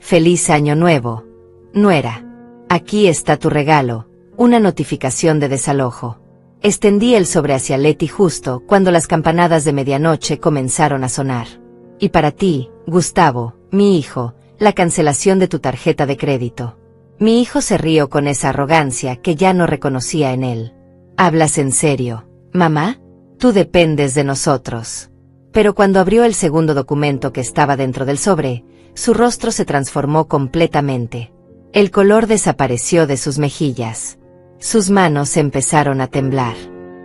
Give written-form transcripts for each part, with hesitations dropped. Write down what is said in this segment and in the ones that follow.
Feliz Año Nuevo, nuera. Aquí está tu regalo, una notificación de desalojo. Extendí el sobre hacia Letty justo cuando las campanadas de medianoche comenzaron a sonar. Y para ti, Gustavo, mi hijo, la cancelación de tu tarjeta de crédito. Mi hijo se rió con esa arrogancia que ya no reconocía en él. ¿Hablas en serio, mamá? Tú dependes de nosotros. Pero cuando abrió el segundo documento que estaba dentro del sobre, su rostro se transformó completamente. El color desapareció de sus mejillas. Sus manos empezaron a temblar.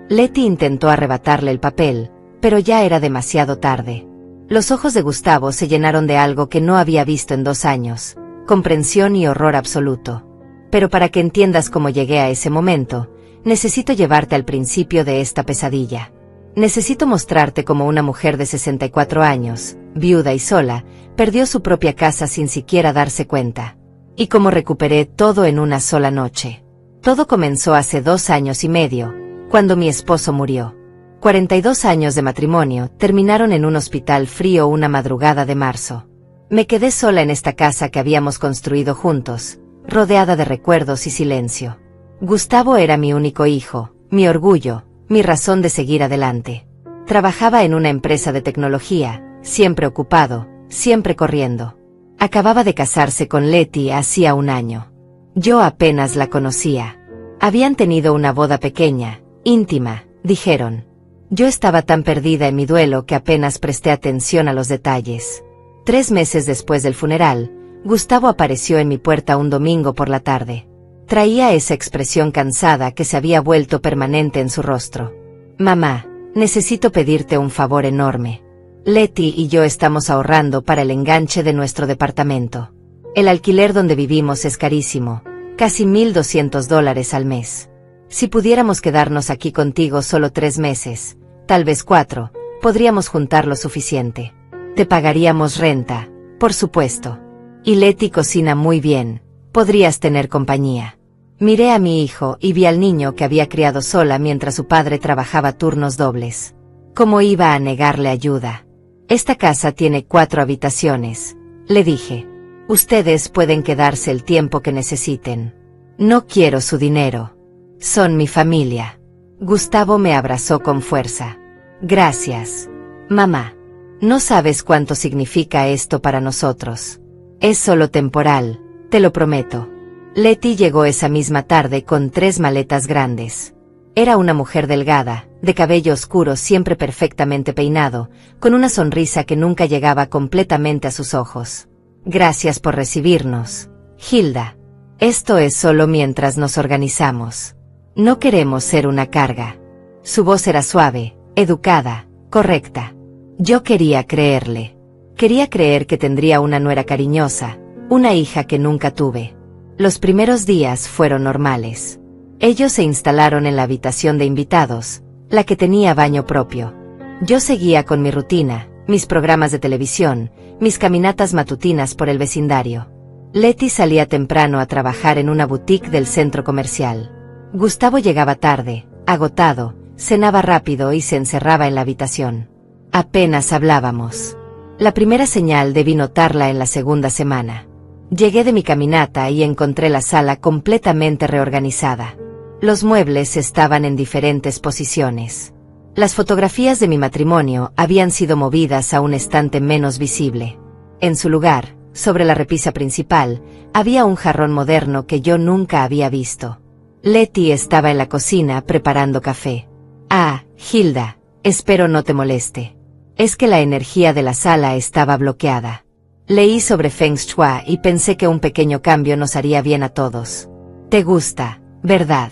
Letty intentó arrebatarle el papel, pero ya era demasiado tarde. Los ojos de Gustavo se llenaron de algo que no había visto en 2 años, comprensión y horror absoluto. Pero para que entiendas cómo llegué a ese momento, necesito llevarte al principio de esta pesadilla. Necesito mostrarte cómo una mujer de 64 años, viuda y sola, perdió su propia casa sin siquiera darse cuenta. Y cómo recuperé todo en una sola noche. Todo comenzó hace 2 años y medio, cuando mi esposo murió. 42 años de matrimonio terminaron en un hospital frío una madrugada de marzo. Me quedé sola en esta casa que habíamos construido juntos, rodeada de recuerdos y silencio. Gustavo era mi único hijo, mi orgullo, mi razón de seguir adelante. Trabajaba en una empresa de tecnología, siempre ocupado, siempre corriendo. Acababa de casarse con Letty hacía 1 año. Yo apenas la conocía. Habían tenido una boda pequeña, íntima, dijeron. Yo estaba tan perdida en mi duelo que apenas presté atención a los detalles. 3 meses después del funeral, Gustavo apareció en mi puerta un domingo por la tarde. Traía esa expresión cansada que se había vuelto permanente en su rostro. Mamá, necesito pedirte un favor enorme. Letty y yo estamos ahorrando para el enganche de nuestro departamento. El alquiler donde vivimos es carísimo, casi $1,200 al mes. Si pudiéramos quedarnos aquí contigo solo 3 meses, tal vez 4, podríamos juntar lo suficiente. Te pagaríamos renta, por supuesto. Y Letty cocina muy bien, podrías tener compañía. Miré a mi hijo y vi al niño que había criado sola mientras su padre trabajaba turnos dobles. ¿Cómo iba a negarle ayuda? Esta casa tiene 4 habitaciones, le dije. Ustedes pueden quedarse el tiempo que necesiten. No quiero su dinero. Son mi familia. Gustavo me abrazó con fuerza. Gracias, mamá. No sabes cuánto significa esto para nosotros. Es solo temporal, te lo prometo. Letty llegó esa misma tarde con 3 maletas grandes. Era una mujer delgada, de cabello oscuro siempre perfectamente peinado, con una sonrisa que nunca llegaba completamente a sus ojos. Gracias por recibirnos, Hilda. Esto es solo mientras nos organizamos. No queremos ser una carga. Su voz era suave, educada, correcta. Yo quería creerle. Quería creer que tendría una nuera cariñosa, una hija que nunca tuve. Los primeros días fueron normales. Ellos se instalaron en la habitación de invitados, la que tenía baño propio. Yo seguía con mi rutina, mis programas de televisión, mis caminatas matutinas por el vecindario. Letty salía temprano a trabajar en una boutique del centro comercial. Gustavo llegaba tarde, agotado, cenaba rápido y se encerraba en la habitación. Apenas hablábamos. La primera señal debí notarla en la segunda semana. Llegué de mi caminata y encontré la sala completamente reorganizada. Los muebles estaban en diferentes posiciones. Las fotografías de mi matrimonio habían sido movidas a un estante menos visible. En su lugar, sobre la repisa principal, había un jarrón moderno que yo nunca había visto. Letty estaba en la cocina preparando café. Ah, Hilda, espero no te moleste. Es que la energía de la sala estaba bloqueada. Leí sobre Feng Shui y pensé que un pequeño cambio nos haría bien a todos. ¿Te gusta, verdad?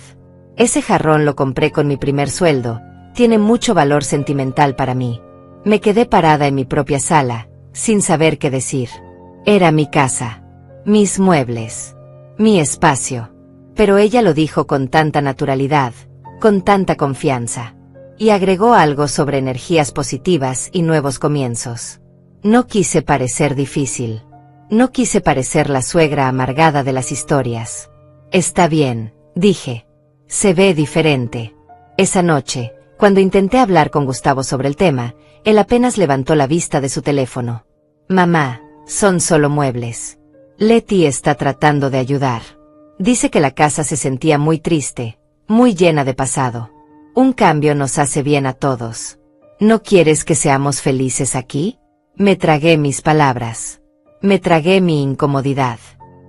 Ese jarrón lo compré con mi primer sueldo, tiene mucho valor sentimental para mí. Me quedé parada en mi propia sala, sin saber qué decir. Era mi casa, mis muebles, mi espacio. Pero ella lo dijo con tanta naturalidad, con tanta confianza. Y agregó algo sobre energías positivas y nuevos comienzos. No quise parecer difícil. No quise parecer la suegra amargada de las historias. Está bien, dije. Se ve diferente. Esa noche, cuando intenté hablar con Gustavo sobre el tema, él apenas levantó la vista de su teléfono. Mamá, son solo muebles. Letty está tratando de ayudar. Dice que la casa se sentía muy triste, muy llena de pasado. Un cambio nos hace bien a todos. ¿No quieres que seamos felices aquí? Me tragué mis palabras. Me tragué mi incomodidad.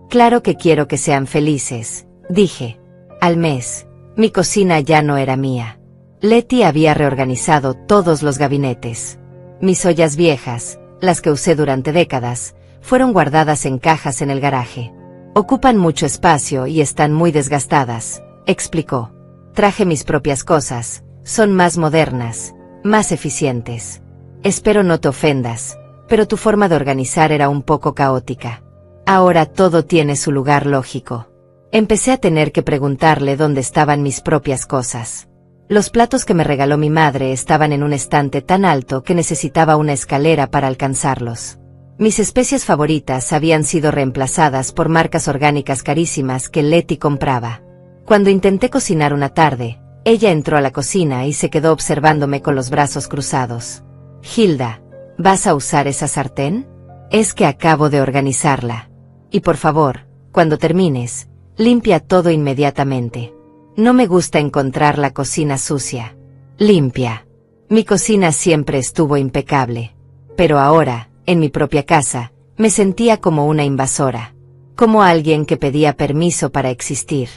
Claro que quiero que sean felices, dije. Al mes, mi cocina ya no era mía. Letty había reorganizado todos los gabinetes. Mis ollas viejas, las que usé durante décadas, fueron guardadas en cajas en el garaje. Ocupan mucho espacio y están muy desgastadas, explicó. Traje mis propias cosas, son más modernas, más eficientes. Espero no te ofendas, pero tu forma de organizar era un poco caótica. Ahora todo tiene su lugar lógico. Empecé a tener que preguntarle dónde estaban mis propias cosas. Los platos que me regaló mi madre estaban en un estante tan alto que necesitaba una escalera para alcanzarlos. Mis especias favoritas habían sido reemplazadas por marcas orgánicas carísimas que Letty compraba. Cuando intenté cocinar una tarde, ella entró a la cocina y se quedó observándome con los brazos cruzados. Hilda, ¿vas a usar esa sartén? Es que acabo de organizarla. Y por favor, cuando termines, limpia todo inmediatamente. No me gusta encontrar la cocina sucia. Limpia. Mi cocina siempre estuvo impecable. Pero ahora, en mi propia casa, me sentía como una invasora. Como alguien que pedía permiso para existir.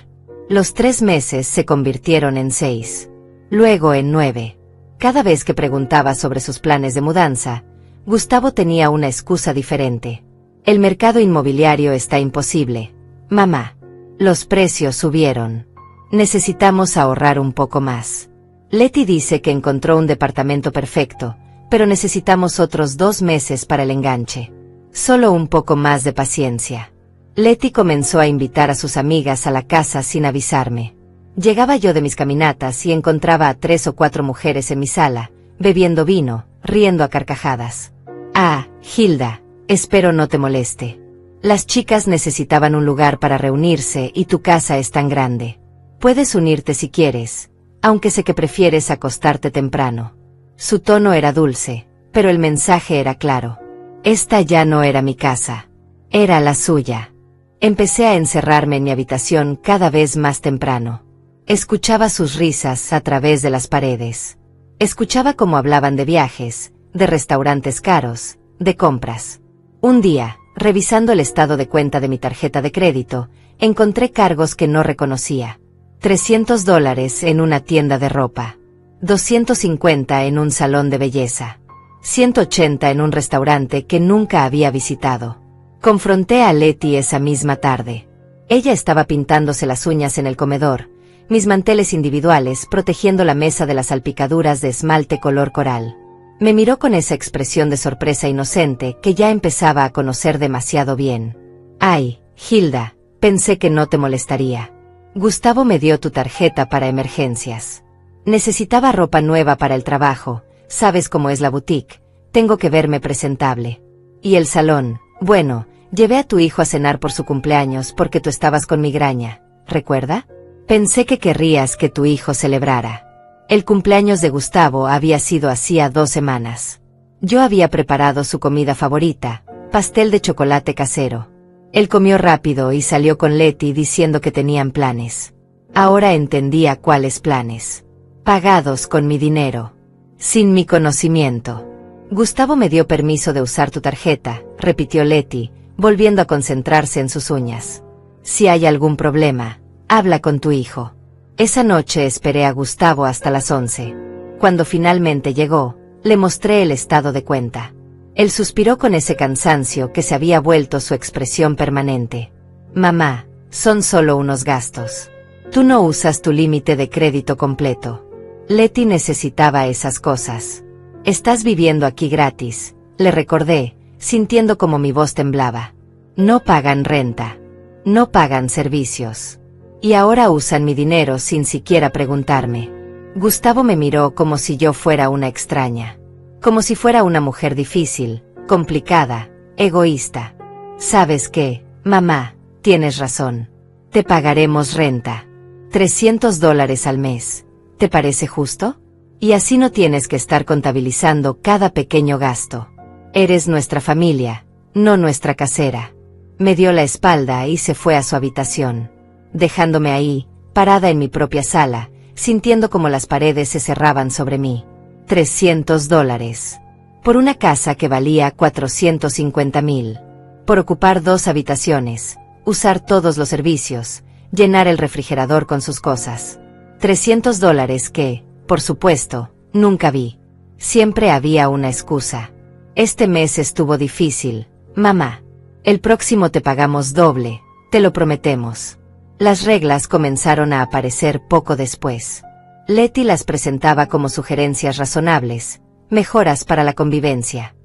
Los 3 meses se convirtieron en 6. Luego en 9. Cada vez que preguntaba sobre sus planes de mudanza, Gustavo tenía una excusa diferente. El mercado inmobiliario está imposible. Mamá. Los precios subieron. Necesitamos ahorrar un poco más. Letty dice que encontró un departamento perfecto, pero necesitamos otros 2 meses para el enganche. Solo un poco más de paciencia. Letty comenzó a invitar a sus amigas a la casa sin avisarme. Llegaba yo de mis caminatas y encontraba a 3 o 4 mujeres en mi sala, bebiendo vino, riendo a carcajadas. Ah, Hilda, espero no te moleste. Las chicas necesitaban un lugar para reunirse y tu casa es tan grande. Puedes unirte si quieres, aunque sé que prefieres acostarte temprano. Su tono era dulce, pero el mensaje era claro. Esta ya no era mi casa. Era la suya. Empecé a encerrarme en mi habitación cada vez más temprano. Escuchaba sus risas a través de las paredes. Escuchaba cómo hablaban de viajes, de restaurantes caros, de compras. Un día, revisando el estado de cuenta de mi tarjeta de crédito, encontré cargos que no reconocía. $300 en una tienda de ropa. 250 en un salón de belleza. 180 en un restaurante que nunca había visitado. Confronté a Letty esa misma tarde. Ella estaba pintándose las uñas en el comedor, mis manteles individuales protegiendo la mesa de las salpicaduras de esmalte color coral. Me miró con esa expresión de sorpresa inocente que ya empezaba a conocer demasiado bien. Ay, Hilda, pensé que no te molestaría. Gustavo me dio tu tarjeta para emergencias. Necesitaba ropa nueva para el trabajo, sabes cómo es la boutique, tengo que verme presentable. Y el salón, bueno, llevé a tu hijo a cenar por su cumpleaños porque tú estabas con migraña, ¿recuerda? Pensé que querrías que tu hijo celebrara. El cumpleaños de Gustavo había sido hacía 2 semanas. Yo había preparado su comida favorita, pastel de chocolate casero. Él comió rápido y salió con Letty diciendo que tenían planes. Ahora entendía cuáles planes. Pagados con mi dinero. Sin mi conocimiento. Gustavo me dio permiso de usar tu tarjeta, repitió Letty, volviendo a concentrarse en sus uñas. Si hay algún problema, habla con tu hijo. Esa noche esperé a Gustavo hasta las 11. Cuando finalmente llegó, le mostré el estado de cuenta. Él suspiró con ese cansancio que se había vuelto su expresión permanente. Mamá, son solo unos gastos. Tú no usas tu límite de crédito completo. Letty necesitaba esas cosas. Estás viviendo aquí gratis, le recordé, sintiendo como mi voz temblaba. No pagan renta. No pagan servicios. Y ahora usan mi dinero sin siquiera preguntarme. Gustavo me miró como si yo fuera una extraña. Como si fuera una mujer difícil, complicada, egoísta. ¿Sabes qué, mamá? Tienes razón. Te pagaremos renta. $300 al mes. ¿Te parece justo? Y así no tienes que estar contabilizando cada pequeño gasto. Eres nuestra familia, no nuestra casera. Me dio la espalda y se fue a su habitación, dejándome ahí, parada en mi propia sala, sintiendo como las paredes se cerraban sobre mí. $300. Por una casa que valía $450,000. Por ocupar 2 habitaciones, usar todos los servicios, llenar el refrigerador con sus cosas. $300 que, por supuesto, nunca vi. Siempre había una excusa. Este mes estuvo difícil, mamá. El próximo te pagamos doble, te lo prometemos. Las reglas comenzaron a aparecer poco después. Letty las presentaba como sugerencias razonables, mejoras para la convivencia.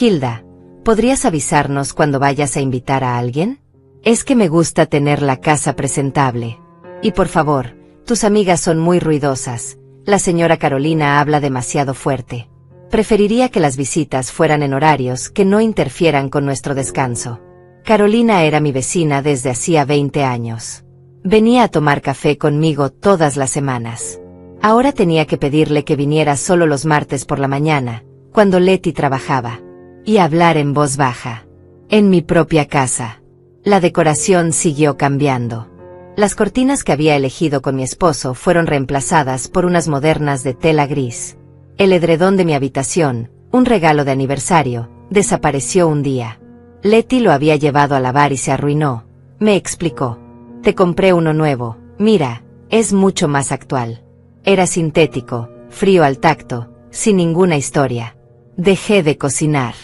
Hilda, ¿podrías avisarnos cuando vayas a invitar a alguien? Es que me gusta tener la casa presentable. Y por favor, tus amigas son muy ruidosas. La señora Carolina habla demasiado fuerte. Preferiría que las visitas fueran en horarios que no interfieran con nuestro descanso. Carolina era mi vecina desde hacía 20 años. Venía a tomar café conmigo todas las semanas. Ahora tenía que pedirle que viniera solo los martes por la mañana, cuando Letty trabajaba. Y hablar en voz baja. En mi propia casa. La decoración siguió cambiando. Las cortinas que había elegido con mi esposo fueron reemplazadas por unas modernas de tela gris. El edredón de mi habitación, un regalo de aniversario, desapareció un día. Letty lo había llevado a lavar y se arruinó. Me explicó. Te compré uno nuevo, mira, es mucho más actual. Era sintético, frío al tacto, sin ninguna historia. Dejé de cocinar.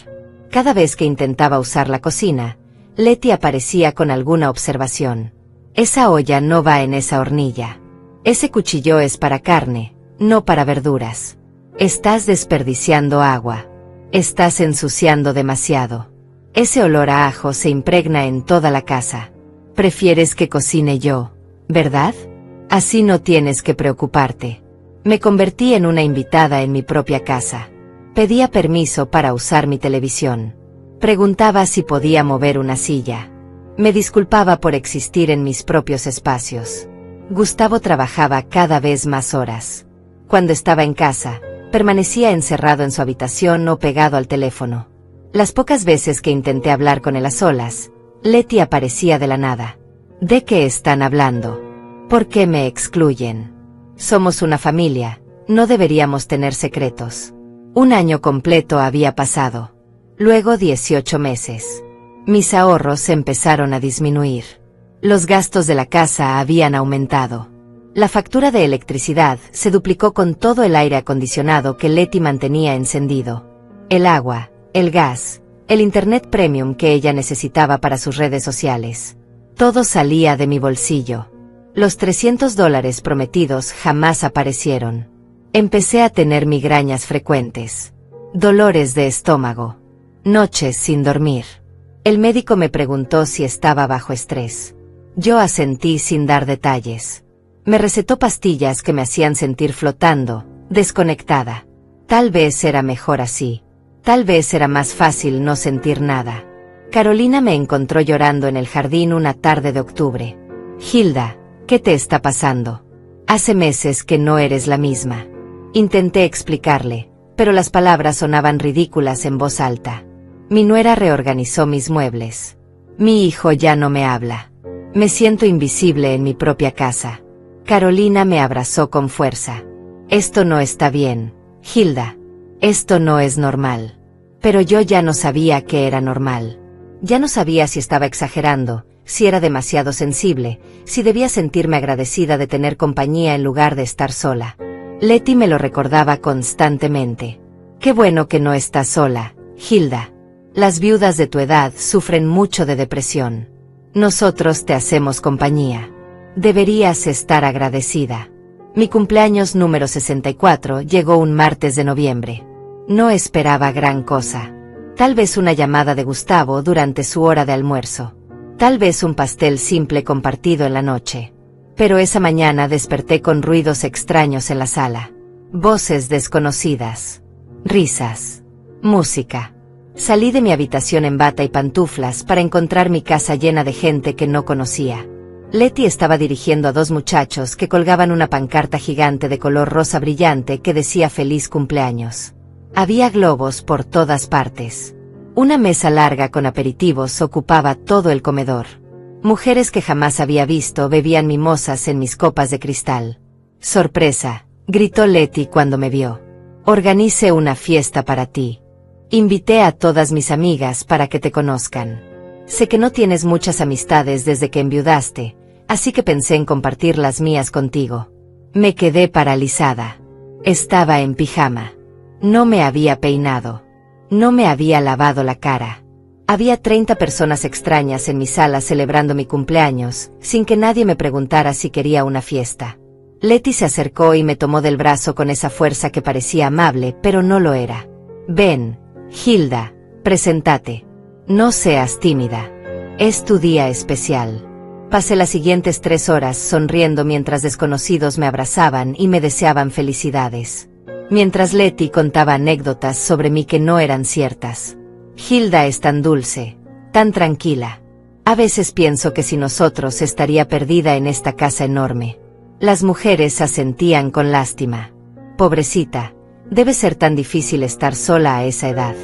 Cada vez que intentaba usar la cocina, Letty aparecía con alguna observación. Esa olla no va en esa hornilla. Ese cuchillo es para carne, no para verduras. Estás desperdiciando agua. Estás ensuciando demasiado. Ese olor a ajo se impregna en toda la casa. Prefieres que cocine yo, ¿verdad? Así no tienes que preocuparte. Me convertí en una invitada en mi propia casa. Pedía permiso para usar mi televisión. Preguntaba si podía mover una silla. Me disculpaba por existir en mis propios espacios. Gustavo trabajaba cada vez más horas. Cuando estaba en casa, permanecía encerrado en su habitación o pegado al teléfono. Las pocas veces que intenté hablar con él a solas, Letty aparecía de la nada. ¿De qué están hablando? ¿Por qué me excluyen? Somos una familia, no deberíamos tener secretos. Un año completo había pasado. Luego 18 meses. Mis ahorros empezaron a disminuir. Los gastos de la casa habían aumentado. La factura de electricidad se duplicó con todo el aire acondicionado que Letty mantenía encendido. El agua, el gas, el internet premium que ella necesitaba para sus redes sociales. Todo salía de mi bolsillo. Los $300 prometidos jamás aparecieron. Empecé a tener migrañas frecuentes. Dolores de estómago. Noches sin dormir. El médico me preguntó si estaba bajo estrés. Yo asentí sin dar detalles. Me recetó pastillas que me hacían sentir flotando, desconectada. Tal vez era mejor así. Tal vez era más fácil no sentir nada. Carolina me encontró llorando en el jardín una tarde de octubre. Hilda, ¿qué te está pasando? Hace meses que no eres la misma. Intenté explicarle, pero las palabras sonaban ridículas en voz alta. Mi nuera reorganizó mis muebles. Mi hijo ya no me habla. Me siento invisible en mi propia casa. Carolina me abrazó con fuerza. Esto no está bien, Hilda. Esto no es normal. Pero yo ya no sabía que era normal. Ya no sabía si estaba exagerando, si era demasiado sensible, si debía sentirme agradecida de tener compañía en lugar de estar sola. Letty me lo recordaba constantemente. Qué bueno que no estás sola, Hilda. Las viudas de tu edad sufren mucho de depresión. Nosotros te hacemos compañía. Deberías estar agradecida. Mi cumpleaños número 64 llegó un martes de noviembre. No esperaba gran cosa. Tal vez una llamada de Gustavo durante su hora de almuerzo. Tal vez un pastel simple compartido en la noche. Pero esa mañana desperté con ruidos extraños en la sala. Voces desconocidas. Risas. Música. Salí de mi habitación en bata y pantuflas para encontrar mi casa llena de gente que no conocía. Letty estaba dirigiendo a 2 muchachos que colgaban una pancarta gigante de color rosa brillante que decía feliz cumpleaños. Había globos por todas partes. Una mesa larga con aperitivos ocupaba todo el comedor. Mujeres que jamás había visto bebían mimosas en mis copas de cristal. «Sorpresa», gritó Letty cuando me vio. «Organice una fiesta para ti. Invité a todas mis amigas para que te conozcan. Sé que no tienes muchas amistades desde que enviudaste, así que pensé en compartir las mías contigo». Me quedé paralizada. Estaba en pijama. No me había peinado. No me había lavado la cara. Había 30 personas extrañas en mi sala celebrando mi cumpleaños, sin que nadie me preguntara si quería una fiesta. Letty se acercó y me tomó del brazo con esa fuerza que parecía amable, pero no lo era. «Ven, Hilda, preséntate. No seas tímida. Es tu día especial». Pasé las siguientes 3 horas sonriendo mientras desconocidos me abrazaban y me deseaban felicidades. Mientras Letty contaba anécdotas sobre mí que no eran ciertas. «Hilda es tan dulce, tan tranquila. A veces pienso que sin nosotros estaría perdida en esta casa enorme». Las mujeres asentían con lástima. «Pobrecita, debe ser tan difícil estar sola a esa edad.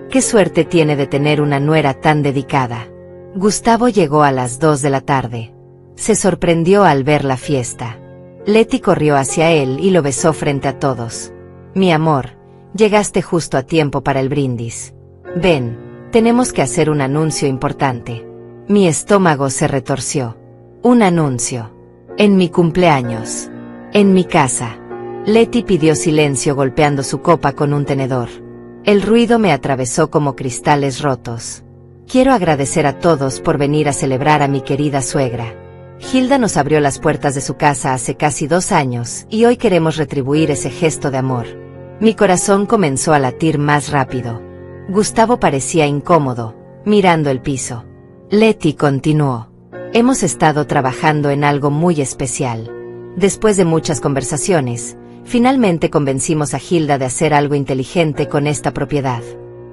Qué suerte tiene de tener una nuera tan dedicada». Gustavo llegó a las 2 de la tarde. Se sorprendió al ver la fiesta. Letty corrió hacia él y lo besó frente a todos. «Mi amor, llegaste justo a tiempo para el brindis. Ven, tenemos que hacer un anuncio importante». Mi estómago se retorció. «¿Un anuncio? En mi cumpleaños? En mi casa?» Letty pidió silencio golpeando su copa con un tenedor. El ruido me atravesó como cristales rotos. «Quiero agradecer a todos por venir a celebrar a mi querida suegra. Hilda nos abrió las puertas de su casa hace casi 2 años y hoy queremos retribuir ese gesto de amor». Mi corazón comenzó a latir más rápido. Gustavo parecía incómodo, mirando el piso. Letty continuó. «Hemos estado trabajando en algo muy especial. Después de muchas conversaciones, finalmente convencimos a Hilda de hacer algo inteligente con esta propiedad».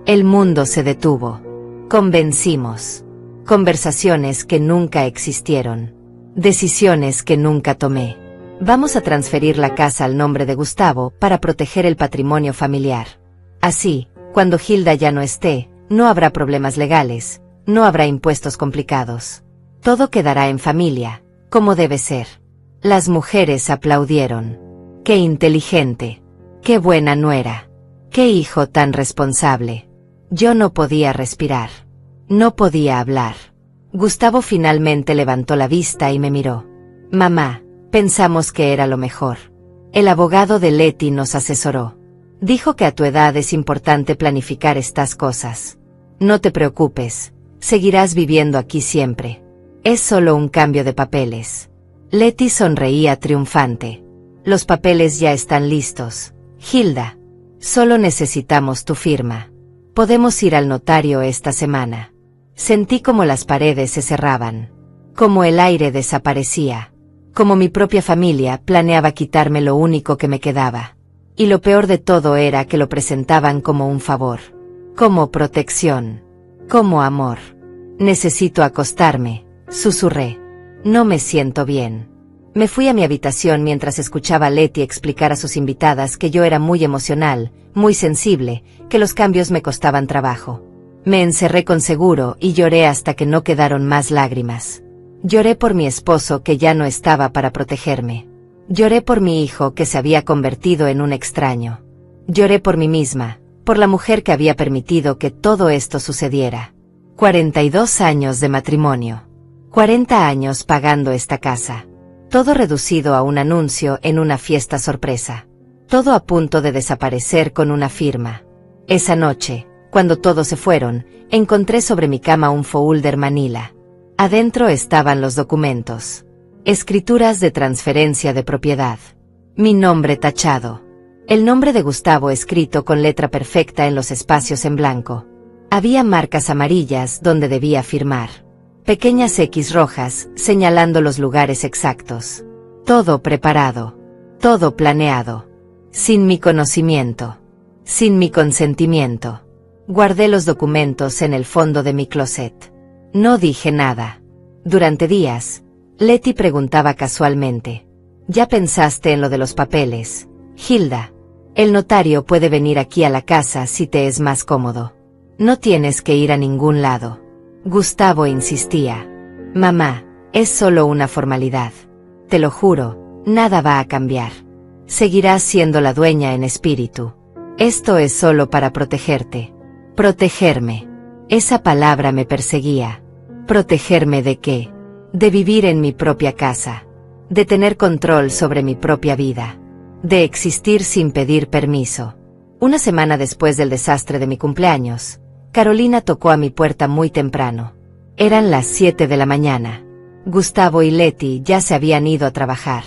El mundo se detuvo. Convencimos. Conversaciones que nunca existieron. Decisiones que nunca tomé. Vamos a transferir la casa al nombre de Gustavo para proteger el patrimonio familiar. Así, cuando Hilda ya no esté, no habrá problemas legales, no habrá impuestos complicados. Todo quedará en familia, como debe ser. Las mujeres aplaudieron. «Qué inteligente. Qué buena nuera. Qué hijo tan responsable». Yo no podía respirar. No podía hablar. Gustavo finalmente levantó la vista y me miró. «Mamá, pensamos que era lo mejor. El abogado de Letty nos asesoró. Dijo que a tu edad es importante planificar estas cosas. No te preocupes, seguirás viviendo aquí siempre. Es solo un cambio de papeles». Letty sonreía triunfante. «Los papeles ya están listos, Hilda. Solo necesitamos tu firma. Podemos ir al notario esta semana». Sentí como las paredes se cerraban. Como el aire desaparecía. Como mi propia familia planeaba quitarme lo único que me quedaba. Y lo peor de todo era que lo presentaban como un favor. Como protección. Como amor. «Necesito acostarme», susurré. «No me siento bien». Me fui a mi habitación mientras escuchaba a Letty explicar a sus invitadas que yo era muy emocional, muy sensible, que los cambios me costaban trabajo. Me encerré con seguro y lloré hasta que no quedaron más lágrimas. Lloré por mi esposo que ya no estaba para protegerme. Lloré por mi hijo que se había convertido en un extraño. Lloré por mí misma, por la mujer que había permitido que todo esto sucediera. 42 años de matrimonio. 40 años pagando esta casa. Todo reducido a un anuncio en una fiesta sorpresa. Todo a punto de desaparecer con una firma. Esa noche, cuando todos se fueron, encontré sobre mi cama un folder manila. Adentro estaban los documentos. Escrituras de transferencia de propiedad. Mi nombre tachado. El nombre de Gustavo escrito con letra perfecta en los espacios en blanco. Había marcas amarillas donde debía firmar. Pequeñas X rojas señalando los lugares exactos. Todo preparado. Todo planeado. Sin mi conocimiento. Sin mi consentimiento. Guardé los documentos en el fondo de mi closet. No dije nada. Durante días, Letty preguntaba casualmente. «¿Ya pensaste en lo de los papeles, Hilda? El notario puede venir aquí a la casa si te es más cómodo». No tienes que ir a ningún lado. Gustavo insistía. Mamá, es solo una formalidad. Te lo juro, nada va a cambiar. Seguirás siendo la dueña en espíritu. Esto es solo para protegerte. Protegerme. Esa palabra me perseguía. ¿Protegerme de qué? De vivir en mi propia casa. De tener control sobre mi propia vida. De existir sin pedir permiso. Una semana después del desastre de mi cumpleaños, Carolina tocó a mi puerta muy temprano. Eran las 7 de la mañana. Gustavo y Leti ya se habían ido a trabajar.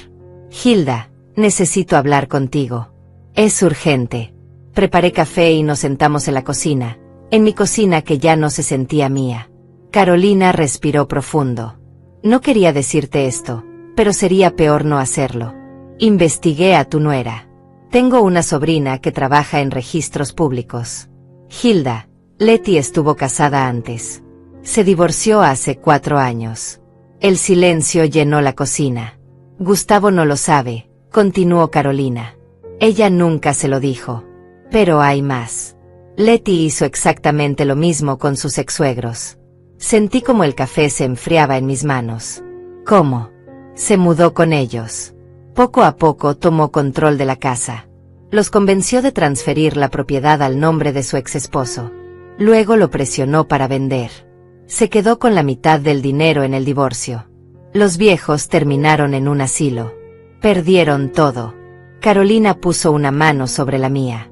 Hilda, necesito hablar contigo. Es urgente. Preparé café y nos sentamos en la cocina, en mi cocina que ya no se sentía mía. Carolina respiró profundo. No quería decirte esto, pero sería peor no hacerlo. Investigué a tu nuera. Tengo una sobrina que trabaja en registros públicos. Hilda, Leti estuvo casada antes. Se divorció hace 4 años. El silencio llenó la cocina. Gustavo no lo sabe, continuó Carolina. Ella nunca se lo dijo. Pero hay más. Leti hizo exactamente lo mismo con sus ex-suegros. Sentí como el café se enfriaba en mis manos. ¿Cómo? Se mudó con ellos. Poco a poco tomó control de la casa. Los convenció de transferir la propiedad al nombre de su ex-esposo. Luego lo presionó para vender. Se quedó con la mitad del dinero en el divorcio. Los viejos terminaron en un asilo. Perdieron todo. Carolina puso una mano sobre la mía.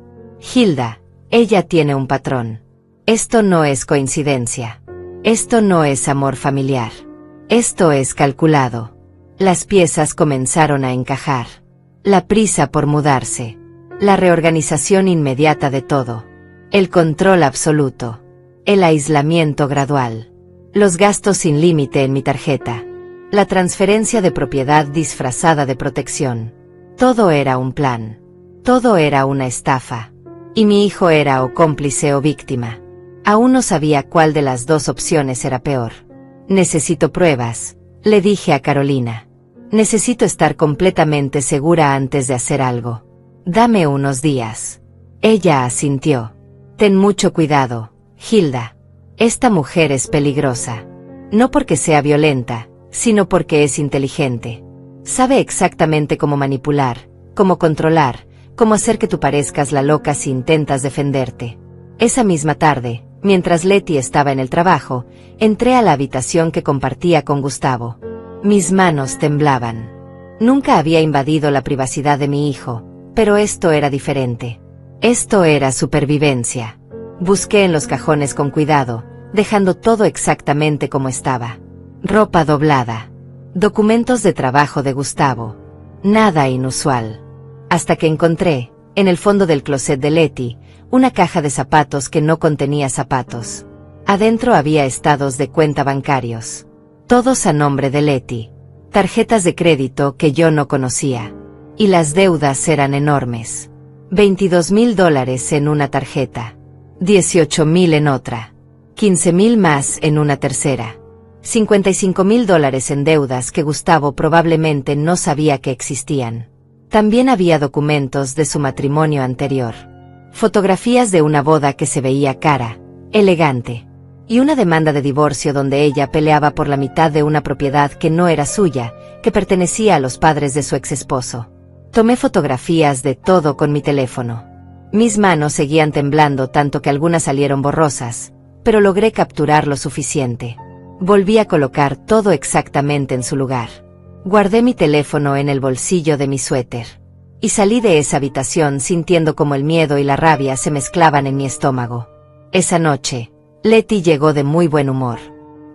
Hilda, ella tiene un patrón. Esto no es coincidencia. Esto no es amor familiar. Esto es calculado. Las piezas comenzaron a encajar. La prisa por mudarse. La reorganización inmediata de todo. El control absoluto. El aislamiento gradual. Los gastos sin límite en mi tarjeta. La transferencia de propiedad disfrazada de protección. Todo era un plan. Todo era una estafa. Y mi hijo era o cómplice o víctima. Aún no sabía cuál de las dos opciones era peor. Necesito pruebas, le dije a Carolina. Necesito estar completamente segura antes de hacer algo. Dame unos días. Ella asintió. Ten mucho cuidado, Hilda. Esta mujer es peligrosa. No porque sea violenta, sino porque es inteligente. Sabe exactamente cómo manipular, cómo controlar, cómo hacer que tú parezcas la loca si intentas defenderte. Esa misma tarde, mientras Leti estaba en el trabajo, entré a la habitación que compartía con Gustavo. Mis manos temblaban. Nunca había invadido la privacidad de mi hijo, pero esto era diferente. Esto era supervivencia. Busqué en los cajones con cuidado, dejando todo exactamente como estaba. Ropa doblada. Documentos de trabajo de Gustavo. Nada inusual. Hasta que encontré, en el fondo del closet de Leti, una caja de zapatos que no contenía zapatos. Adentro había estados de cuenta bancarios. Todos a nombre de Leti. Tarjetas de crédito que yo no conocía. Y las deudas eran enormes. $22,000 en una tarjeta. 18,000 en otra. 15,000 más en una tercera. $55,000 en deudas que Gustavo probablemente no sabía que existían. También había documentos de su matrimonio anterior. Fotografías de una boda que se veía cara, elegante. Y una demanda de divorcio donde ella peleaba por la mitad de una propiedad que no era suya, que pertenecía a los padres de su ex-esposo. Tomé fotografías de todo con mi teléfono. Mis manos seguían temblando tanto que algunas salieron borrosas, pero logré capturar lo suficiente. Volví a colocar todo exactamente en su lugar. Guardé mi teléfono en el bolsillo de mi suéter. Y salí de esa habitación sintiendo como el miedo y la rabia se mezclaban en mi estómago. Esa noche, Leti llegó de muy buen humor.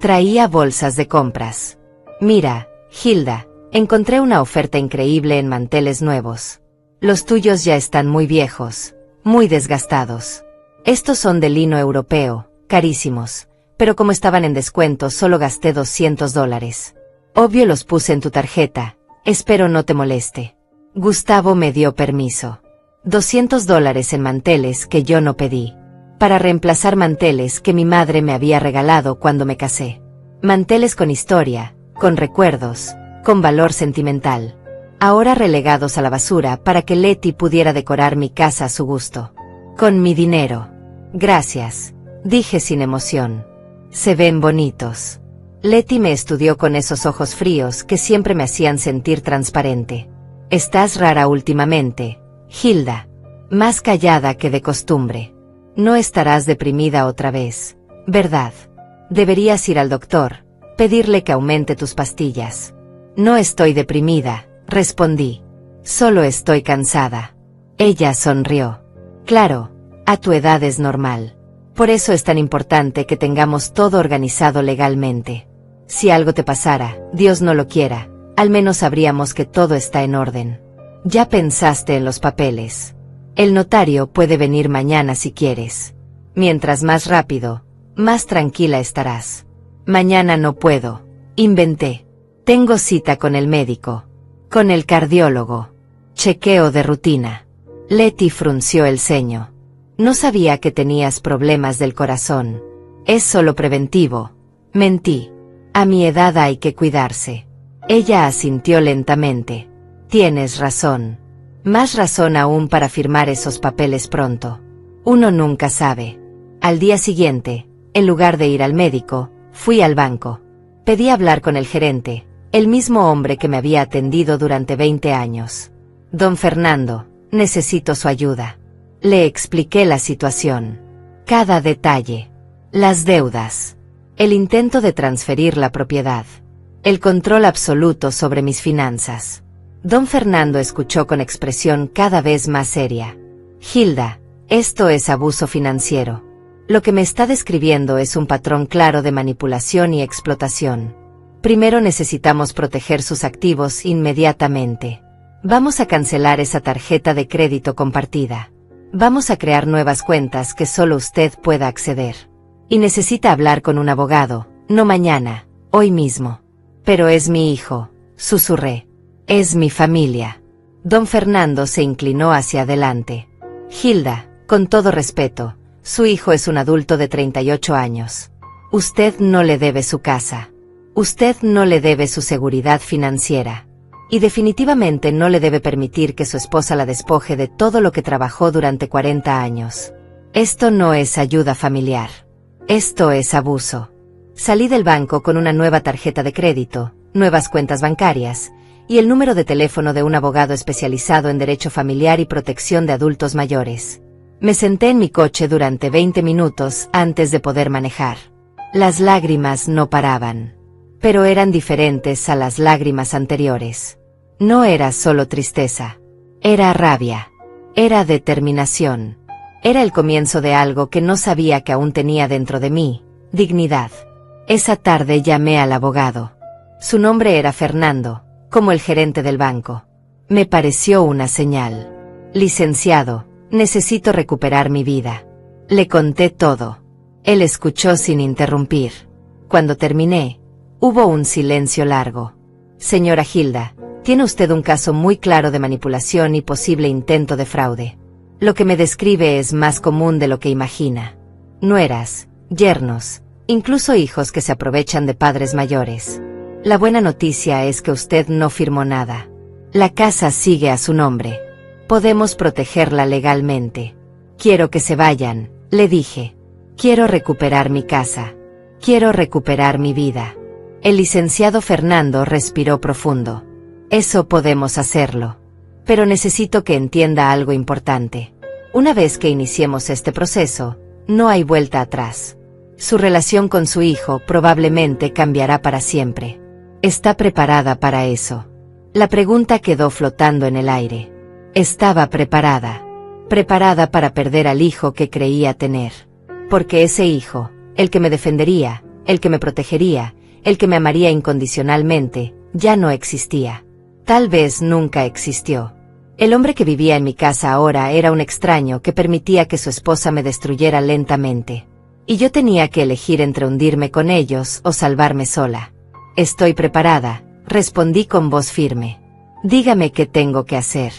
Traía bolsas de compras. Mira, Hilda, encontré una oferta increíble en manteles nuevos. Los tuyos ya están muy viejos, muy desgastados. Estos son de lino europeo, carísimos, pero como estaban en descuento solo gasté $200. Obvio los puse en tu tarjeta, espero no te moleste. Gustavo me dio permiso. $200 en manteles que yo no pedí. Para reemplazar manteles que mi madre me había regalado cuando me casé. Manteles con historia, con recuerdos, con valor sentimental. Ahora relegados a la basura para que Leti pudiera decorar mi casa a su gusto. Con mi dinero. Gracias, dije sin emoción. Se ven bonitos. Letty me estudió con esos ojos fríos que siempre me hacían sentir transparente. Estás rara últimamente, Hilda. Más callada que de costumbre. No estarás deprimida otra vez, ¿verdad? Deberías ir al doctor, pedirle que aumente tus pastillas. No estoy deprimida, respondí. Solo estoy cansada. Ella sonrió. Claro, a tu edad es normal. Por eso es tan importante que tengamos todo organizado legalmente. Si algo te pasara, Dios no lo quiera, al menos sabríamos que todo está en orden. Ya pensaste en los papeles. El notario puede venir mañana si quieres. Mientras más rápido, más tranquila estarás. Mañana no puedo, inventé. Tengo cita con el médico. Con el cardiólogo. Chequeo de rutina. Letty frunció el ceño. No sabía que tenías problemas del corazón. Es solo preventivo. Mentí. A mi edad hay que cuidarse. Ella asintió lentamente. Tienes razón. Más razón aún para firmar esos papeles pronto. Uno nunca sabe. Al día siguiente, en lugar de ir al médico, fui al banco. Pedí hablar con el gerente, el mismo hombre que me había atendido durante 20 años. Don Fernando, necesito su ayuda. Le expliqué la situación. Cada detalle. Las deudas. El intento de transferir la propiedad. El control absoluto sobre mis finanzas. Don Fernando escuchó con expresión cada vez más seria. Hilda, esto es abuso financiero. Lo que me está describiendo es un patrón claro de manipulación y explotación. Primero necesitamos proteger sus activos inmediatamente. Vamos a cancelar esa tarjeta de crédito compartida. Vamos a crear nuevas cuentas que solo usted pueda acceder. Y necesita hablar con un abogado, no mañana, hoy mismo. Pero es mi hijo, susurré. Es mi familia. Don Fernando se inclinó hacia adelante. Hilda, con todo respeto, su hijo es un adulto de 38 años. Usted no le debe su casa. Usted no le debe su seguridad financiera. Y definitivamente no le debe permitir que su esposa la despoje de todo lo que trabajó durante 40 años. Esto no es ayuda familiar. Esto es abuso. Salí del banco con una nueva tarjeta de crédito, nuevas cuentas bancarias, y el número de teléfono de un abogado especializado en derecho familiar y protección de adultos mayores. Me senté en mi coche durante 20 minutos antes de poder manejar. Las lágrimas no paraban. Pero eran diferentes a las lágrimas anteriores. No era solo tristeza. Era rabia. Era determinación. Era el comienzo de algo que no sabía que aún tenía dentro de mí, dignidad. Esa tarde llamé al abogado. Su nombre era Fernando, como el gerente del banco. Me pareció una señal. Licenciado, necesito recuperar mi vida. Le conté todo. Él escuchó sin interrumpir. Cuando terminé, hubo un silencio largo. Señora Hilda, tiene usted un caso muy claro de manipulación y posible intento de fraude. Lo que me describe es más común de lo que imagina. Nueras, yernos, incluso hijos que se aprovechan de padres mayores. La buena noticia es que usted no firmó nada. La casa sigue a su nombre. Podemos protegerla legalmente. Quiero que se vayan, le dije. Quiero recuperar mi casa. Quiero recuperar mi vida. El licenciado Fernando respiró profundo. Eso podemos hacerlo. Pero necesito que entienda algo importante. Una vez que iniciemos este proceso, no hay vuelta atrás. Su relación con su hijo probablemente cambiará para siempre. ¿Está preparada para eso? La pregunta quedó flotando en el aire. Estaba preparada. Preparada para perder al hijo que creía tener. Porque ese hijo, el que me defendería, el que me protegería, el que me amaría incondicionalmente, ya no existía. Tal vez nunca existió. El hombre que vivía en mi casa ahora era un extraño que permitía que su esposa me destruyera lentamente. Y yo tenía que elegir entre hundirme con ellos o salvarme sola. Estoy preparada, respondí con voz firme. Dígame qué tengo que hacer.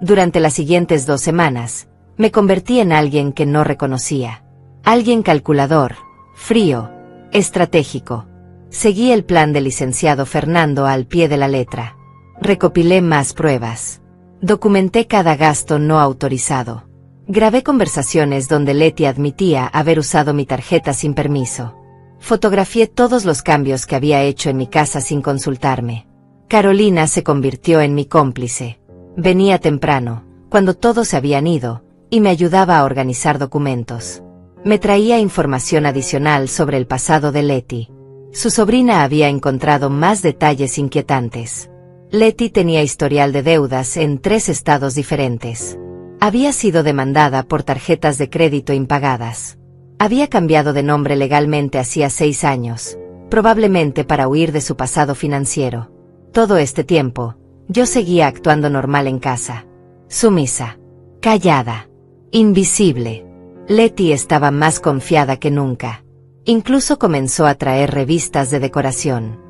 Durante las siguientes 2 semanas, me convertí en alguien que no reconocía. Alguien calculador, frío, estratégico. Seguí el plan del licenciado Fernando al pie de la letra. Recopilé más pruebas. Documenté cada gasto no autorizado. Grabé conversaciones donde Letty admitía haber usado mi tarjeta sin permiso. Fotografié todos los cambios que había hecho en mi casa sin consultarme. Carolina se convirtió en mi cómplice. Venía temprano, cuando todos se habían ido, y me ayudaba a organizar documentos. Me traía información adicional sobre el pasado de Letty. Su sobrina había encontrado más detalles inquietantes. Letty tenía historial de deudas en 3 estados diferentes. Había sido demandada por tarjetas de crédito impagadas. Había cambiado de nombre legalmente hacía 6 años, probablemente para huir de su pasado financiero. Todo este tiempo, yo seguía actuando normal en casa. Sumisa. Callada. Invisible. Letty estaba más confiada que nunca. Incluso comenzó a traer revistas de decoración.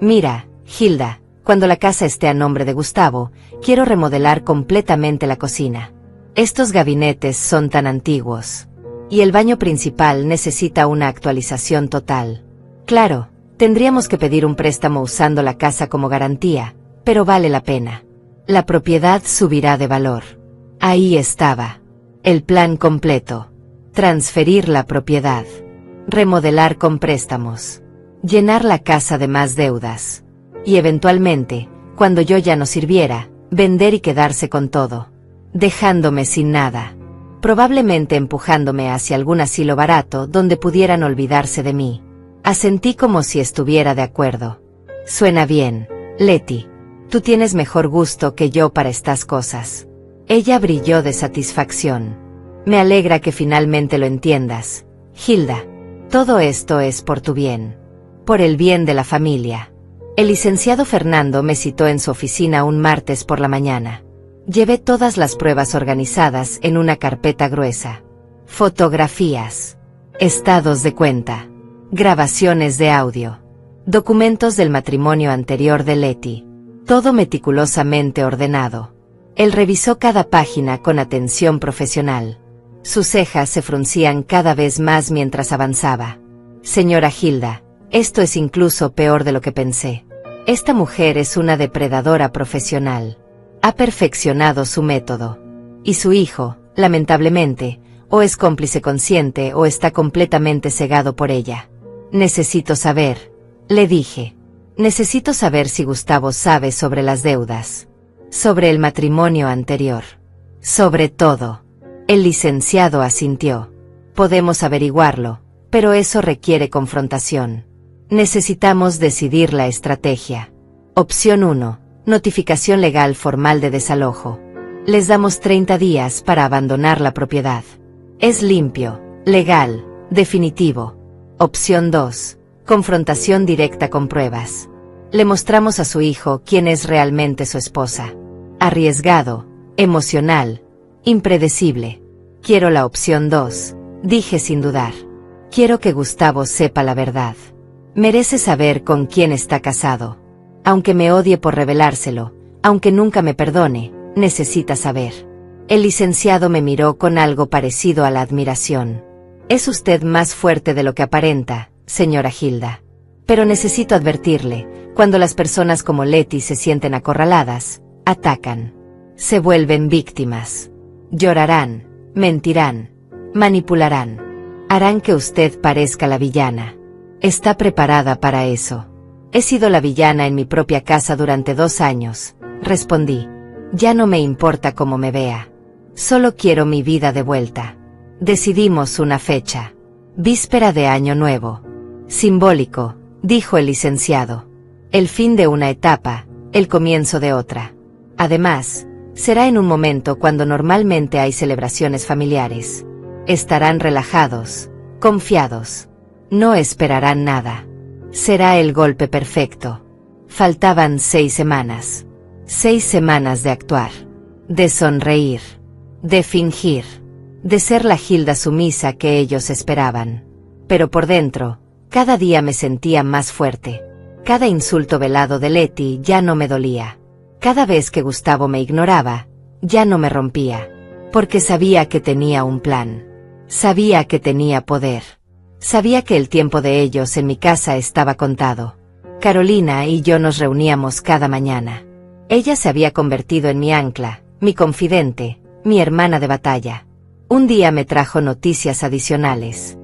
Mira, Hilda, cuando la casa esté a nombre de Gustavo, quiero remodelar completamente la cocina. Estos gabinetes son tan antiguos. Y el baño principal necesita una actualización total. Claro, tendríamos que pedir un préstamo usando la casa como garantía, pero vale la pena. La propiedad subirá de valor. Ahí estaba. El plan completo. Transferir la propiedad. Remodelar con préstamos. Llenar la casa de más deudas. Y eventualmente, cuando yo ya no sirviera, vender y quedarse con todo. Dejándome sin nada. Probablemente empujándome hacia algún asilo barato donde pudieran olvidarse de mí. Asentí como si estuviera de acuerdo. Suena bien, Letty. Tú tienes mejor gusto que yo para estas cosas. Ella brilló de satisfacción. Me alegra que finalmente lo entiendas, Hilda. Todo esto es por tu bien. Por el bien de la familia. El licenciado Fernando me citó en su oficina un martes por la mañana. Llevé todas las pruebas organizadas en una carpeta gruesa. Fotografías. Estados de cuenta. Grabaciones de audio. Documentos del matrimonio anterior de Letty. Todo meticulosamente ordenado. Él revisó cada página con atención profesional. Sus cejas se fruncían cada vez más mientras avanzaba. Señora Hilda, esto es incluso peor de lo que pensé. Esta mujer es una depredadora profesional. Ha perfeccionado su método. Y su hijo, lamentablemente, o es cómplice consciente o está completamente cegado por ella. Necesito saber, le dije. Necesito saber si Gustavo sabe sobre las deudas. Sobre el matrimonio anterior. Sobre todo. El licenciado asintió. Podemos averiguarlo, pero eso requiere confrontación. Necesitamos decidir la estrategia. Opción 1. Notificación legal formal de desalojo. Les damos 30 días para abandonar la propiedad. Es limpio, legal, definitivo. Opción 2. Confrontación directa con pruebas. Le mostramos a su hijo quién es realmente su esposa. Arriesgado, emocional, impredecible. Quiero la opción 2, dije sin dudar. Quiero que Gustavo sepa la verdad. Merece saber con quién está casado. Aunque me odie por revelárselo, aunque nunca me perdone, necesita saber. El licenciado me miró con algo parecido a la admiración. Es usted más fuerte de lo que aparenta, señora Hilda. Pero necesito advertirle, cuando las personas como Letty se sienten acorraladas, atacan. Se vuelven víctimas. Llorarán, mentirán, manipularán. Harán que usted parezca la villana. ¿Está preparada para eso? He sido la villana en mi propia casa durante 2 años, respondí. Ya no me importa cómo me vea. Solo quiero mi vida de vuelta. Decidimos una fecha. Víspera de Año Nuevo. Simbólico, dijo el licenciado. El fin de una etapa, el comienzo de otra. Además, será en un momento cuando normalmente hay celebraciones familiares. Estarán relajados, confiados. No esperarán nada. Será el golpe perfecto. Faltaban 6 semanas. 6 semanas de actuar. De sonreír. De fingir. De ser la Hilda sumisa que ellos esperaban. Pero por dentro, cada día me sentía más fuerte. Cada insulto velado de Letty ya no me dolía. Cada vez que Gustavo me ignoraba, ya no me rompía. Porque sabía que tenía un plan. Sabía que tenía poder. Sabía que el tiempo de ellos en mi casa estaba contado. Carolina y yo nos reuníamos cada mañana. Ella se había convertido en mi ancla, mi confidente, mi hermana de batalla. Un día me trajo noticias adicionales.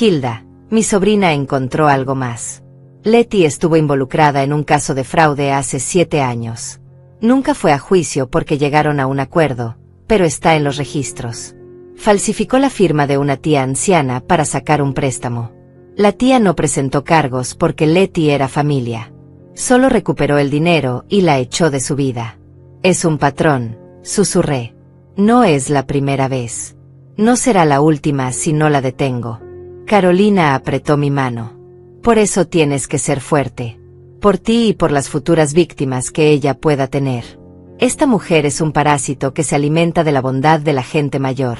Hilda, mi sobrina, encontró algo más. Letty estuvo involucrada en un caso de fraude hace 7 años. Nunca fue a juicio porque llegaron a un acuerdo, pero está en los registros. Falsificó la firma de una tía anciana para sacar un préstamo. La tía no presentó cargos porque Letty era familia. Solo recuperó el dinero y la echó de su vida. Es un patrón, susurré. No es la primera vez. No será la última si no la detengo. Carolina apretó mi mano. Por eso tienes que ser fuerte. Por ti y por las futuras víctimas que ella pueda tener. Esta mujer es un parásito que se alimenta de la bondad de la gente mayor.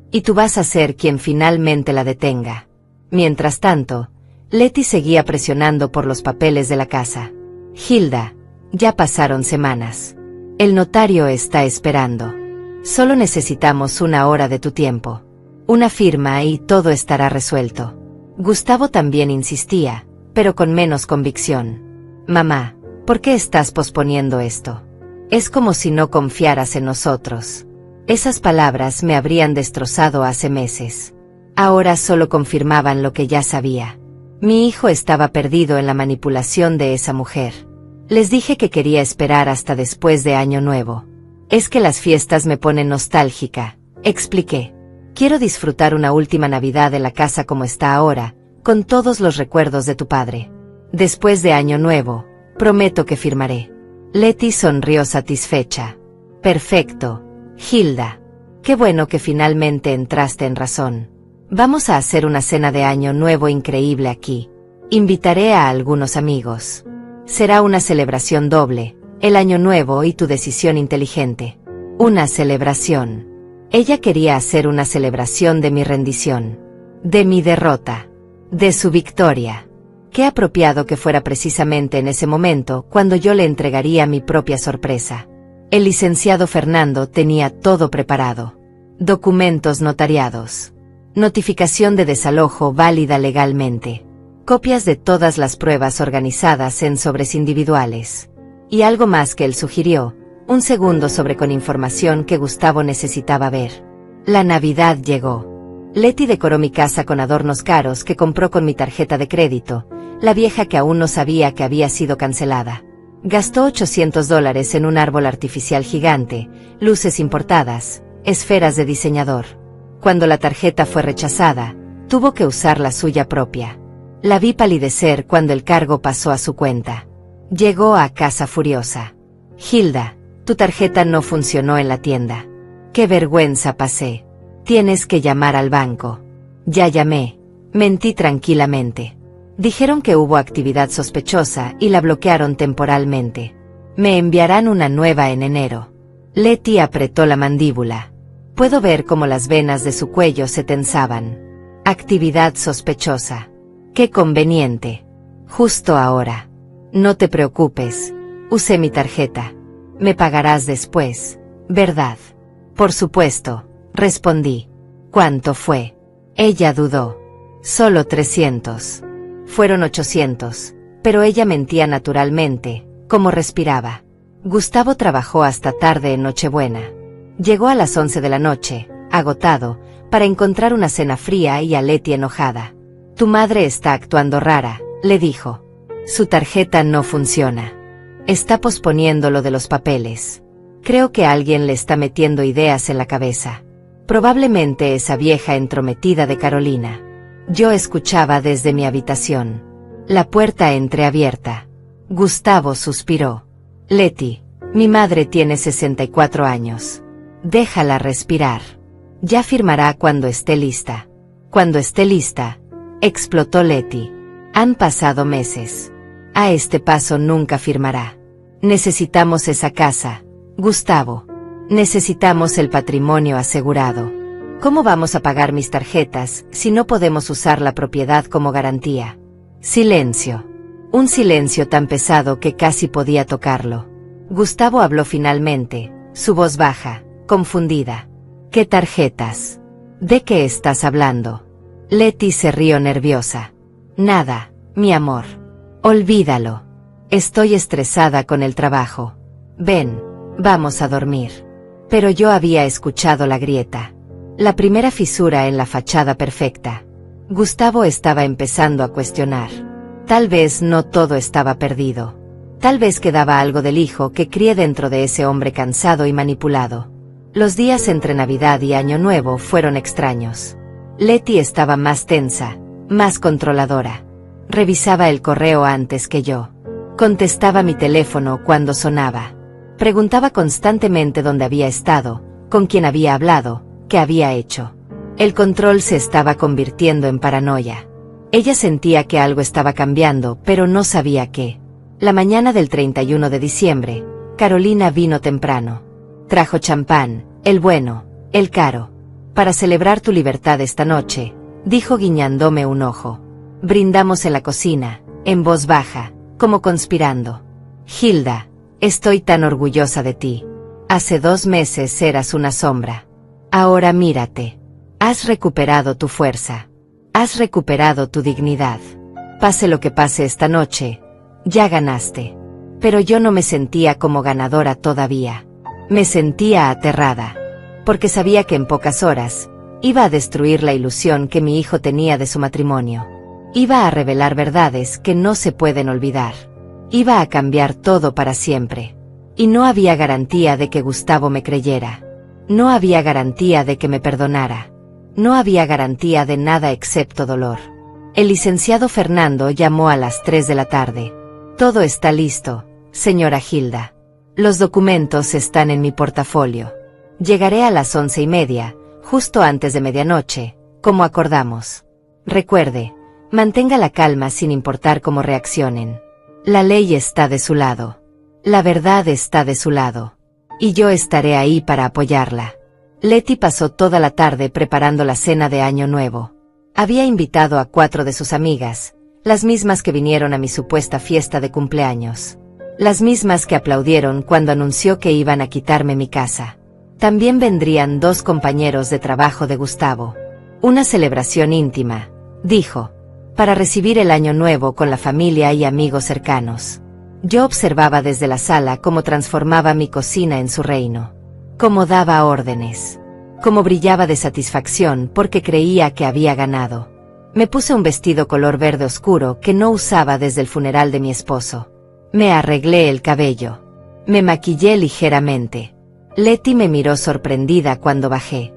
Y tú vas a ser quien finalmente la detenga. Mientras tanto, Letty seguía presionando por los papeles de la casa. Hilda, ya pasaron semanas. El notario está esperando. Solo necesitamos 1 hora de tu tiempo. Una firma y todo estará resuelto. Gustavo también insistía, pero con menos convicción. Mamá, ¿por qué estás posponiendo esto? Es como si no confiaras en nosotros. Esas palabras me habrían destrozado hace meses. Ahora solo confirmaban lo que ya sabía. Mi hijo estaba perdido en la manipulación de esa mujer. Les dije que quería esperar hasta después de Año Nuevo. Es que las fiestas me ponen nostálgica, expliqué. Quiero disfrutar una última Navidad en la casa como está ahora, con todos los recuerdos de tu padre. Después de Año Nuevo, prometo que firmaré. Letty sonrió satisfecha. Perfecto, Hilda. Qué bueno que finalmente entraste en razón. Vamos a hacer una cena de Año Nuevo increíble aquí. Invitaré a algunos amigos. Será una celebración doble, el Año Nuevo y tu decisión inteligente. Una celebración. Ella quería hacer una celebración de mi rendición. De mi derrota. De su victoria. Qué apropiado que fuera precisamente en ese momento cuando yo le entregaría mi propia sorpresa. El licenciado Fernando tenía todo preparado. Documentos notariados. Notificación de desalojo válida legalmente. Copias de todas las pruebas organizadas en sobres individuales. Y algo más que él sugirió, un segundo sobre con información que Gustavo necesitaba ver. La Navidad llegó. Letty decoró mi casa con adornos caros que compró con mi tarjeta de crédito, la vieja que aún no sabía que había sido cancelada. Gastó $800 en un árbol artificial gigante, luces importadas, esferas de diseñador. Cuando la tarjeta fue rechazada, tuvo que usar la suya propia. La vi palidecer cuando el cargo pasó a su cuenta. Llegó a casa furiosa. Hilda, tu tarjeta no funcionó en la tienda. Qué vergüenza pasé. Tienes que llamar al banco. Ya llamé. Mentí tranquilamente. Dijeron que hubo actividad sospechosa y la bloquearon temporalmente. Me enviarán una nueva en enero. Letty apretó la mandíbula. Puedo ver cómo las venas de su cuello se tensaban. Actividad sospechosa. Qué conveniente. Justo ahora. No te preocupes. Usé mi tarjeta. Me pagarás después, ¿verdad? Por supuesto, respondí. ¿Cuánto fue? Ella dudó. Solo 300. Fueron 800, pero ella mentía naturalmente, como respiraba. Gustavo trabajó hasta tarde en Nochebuena. Llegó a las 11 de la noche, agotado, para encontrar una cena fría y a Letty enojada. Tu madre está actuando rara, le dijo. Su tarjeta no funciona. Está posponiendo lo de los papeles. Creo que alguien le está metiendo ideas en la cabeza. Probablemente esa vieja entrometida de Carolina. Yo escuchaba desde mi habitación. La puerta entreabierta. Gustavo suspiró. Letty, mi madre tiene 64 años. Déjala respirar. Ya firmará cuando esté lista. Cuando esté lista, explotó Letty. Han pasado meses. A este paso nunca firmará. Necesitamos esa casa, Gustavo. Necesitamos el patrimonio asegurado. ¿Cómo vamos a pagar mis tarjetas si no podemos usar la propiedad como garantía? Silencio. Un silencio tan pesado que casi podía tocarlo. Gustavo habló finalmente, su voz baja, confundida. ¿Qué tarjetas? ¿De qué estás hablando? Letty se rió nerviosa. Nada, mi amor. Olvídalo. Estoy estresada con el trabajo. Ven, vamos a dormir. Pero yo había escuchado la grieta. La primera fisura en la fachada perfecta. Gustavo estaba empezando a cuestionar. Tal vez no todo estaba perdido. Tal vez quedaba algo del hijo que crié dentro de ese hombre cansado y manipulado. Los días entre Navidad y Año Nuevo fueron extraños. Leti estaba más tensa, más controladora. Revisaba el correo antes que yo. Contestaba mi teléfono cuando sonaba. Preguntaba constantemente dónde había estado, con quién había hablado, qué había hecho. El control se estaba convirtiendo en paranoia. Ella sentía que algo estaba cambiando, pero no sabía qué. La mañana del 31 de diciembre, Carolina vino temprano. Trajo champán, el bueno, el caro. Para celebrar tu libertad esta noche, dijo guiñándome un ojo. Brindamos en la cocina, en voz baja, como conspirando. Hilda, estoy tan orgullosa de ti. Hace 2 meses eras una sombra. Ahora mírate. Has recuperado tu fuerza. Has recuperado tu dignidad. Pase lo que pase esta noche, ya ganaste. Pero yo no me sentía como ganadora todavía. Me sentía aterrada. Porque sabía que en pocas horas, iba a destruir la ilusión que mi hijo tenía de su matrimonio. Iba a revelar verdades que no se pueden olvidar. Iba a cambiar todo para siempre. Y no había garantía de que Gustavo me creyera. No había garantía de que me perdonara. No había garantía de nada excepto dolor. El licenciado Fernando llamó a las 3 de la tarde. Todo está listo, señora Hilda. Los documentos están en mi portafolio. Llegaré a las 11:30, justo antes de medianoche, como acordamos. Recuerde, mantenga la calma sin importar cómo reaccionen. La ley está de su lado. La verdad está de su lado. Y yo estaré ahí para apoyarla. Leti pasó toda la tarde preparando la cena de Año Nuevo. Había invitado a 4 de sus amigas, las mismas que vinieron a mi supuesta fiesta de cumpleaños. Las mismas que aplaudieron cuando anunció que iban a quitarme mi casa. También vendrían 2 compañeros de trabajo de Gustavo. Una celebración íntima, dijo, para recibir el Año Nuevo con la familia y amigos cercanos. Yo observaba desde la sala cómo transformaba mi cocina en su reino. Cómo daba órdenes. Cómo brillaba de satisfacción porque creía que había ganado. Me puse un vestido color verde oscuro que no usaba desde el funeral de mi esposo. Me arreglé el cabello. Me maquillé ligeramente. Leti me miró sorprendida cuando bajé.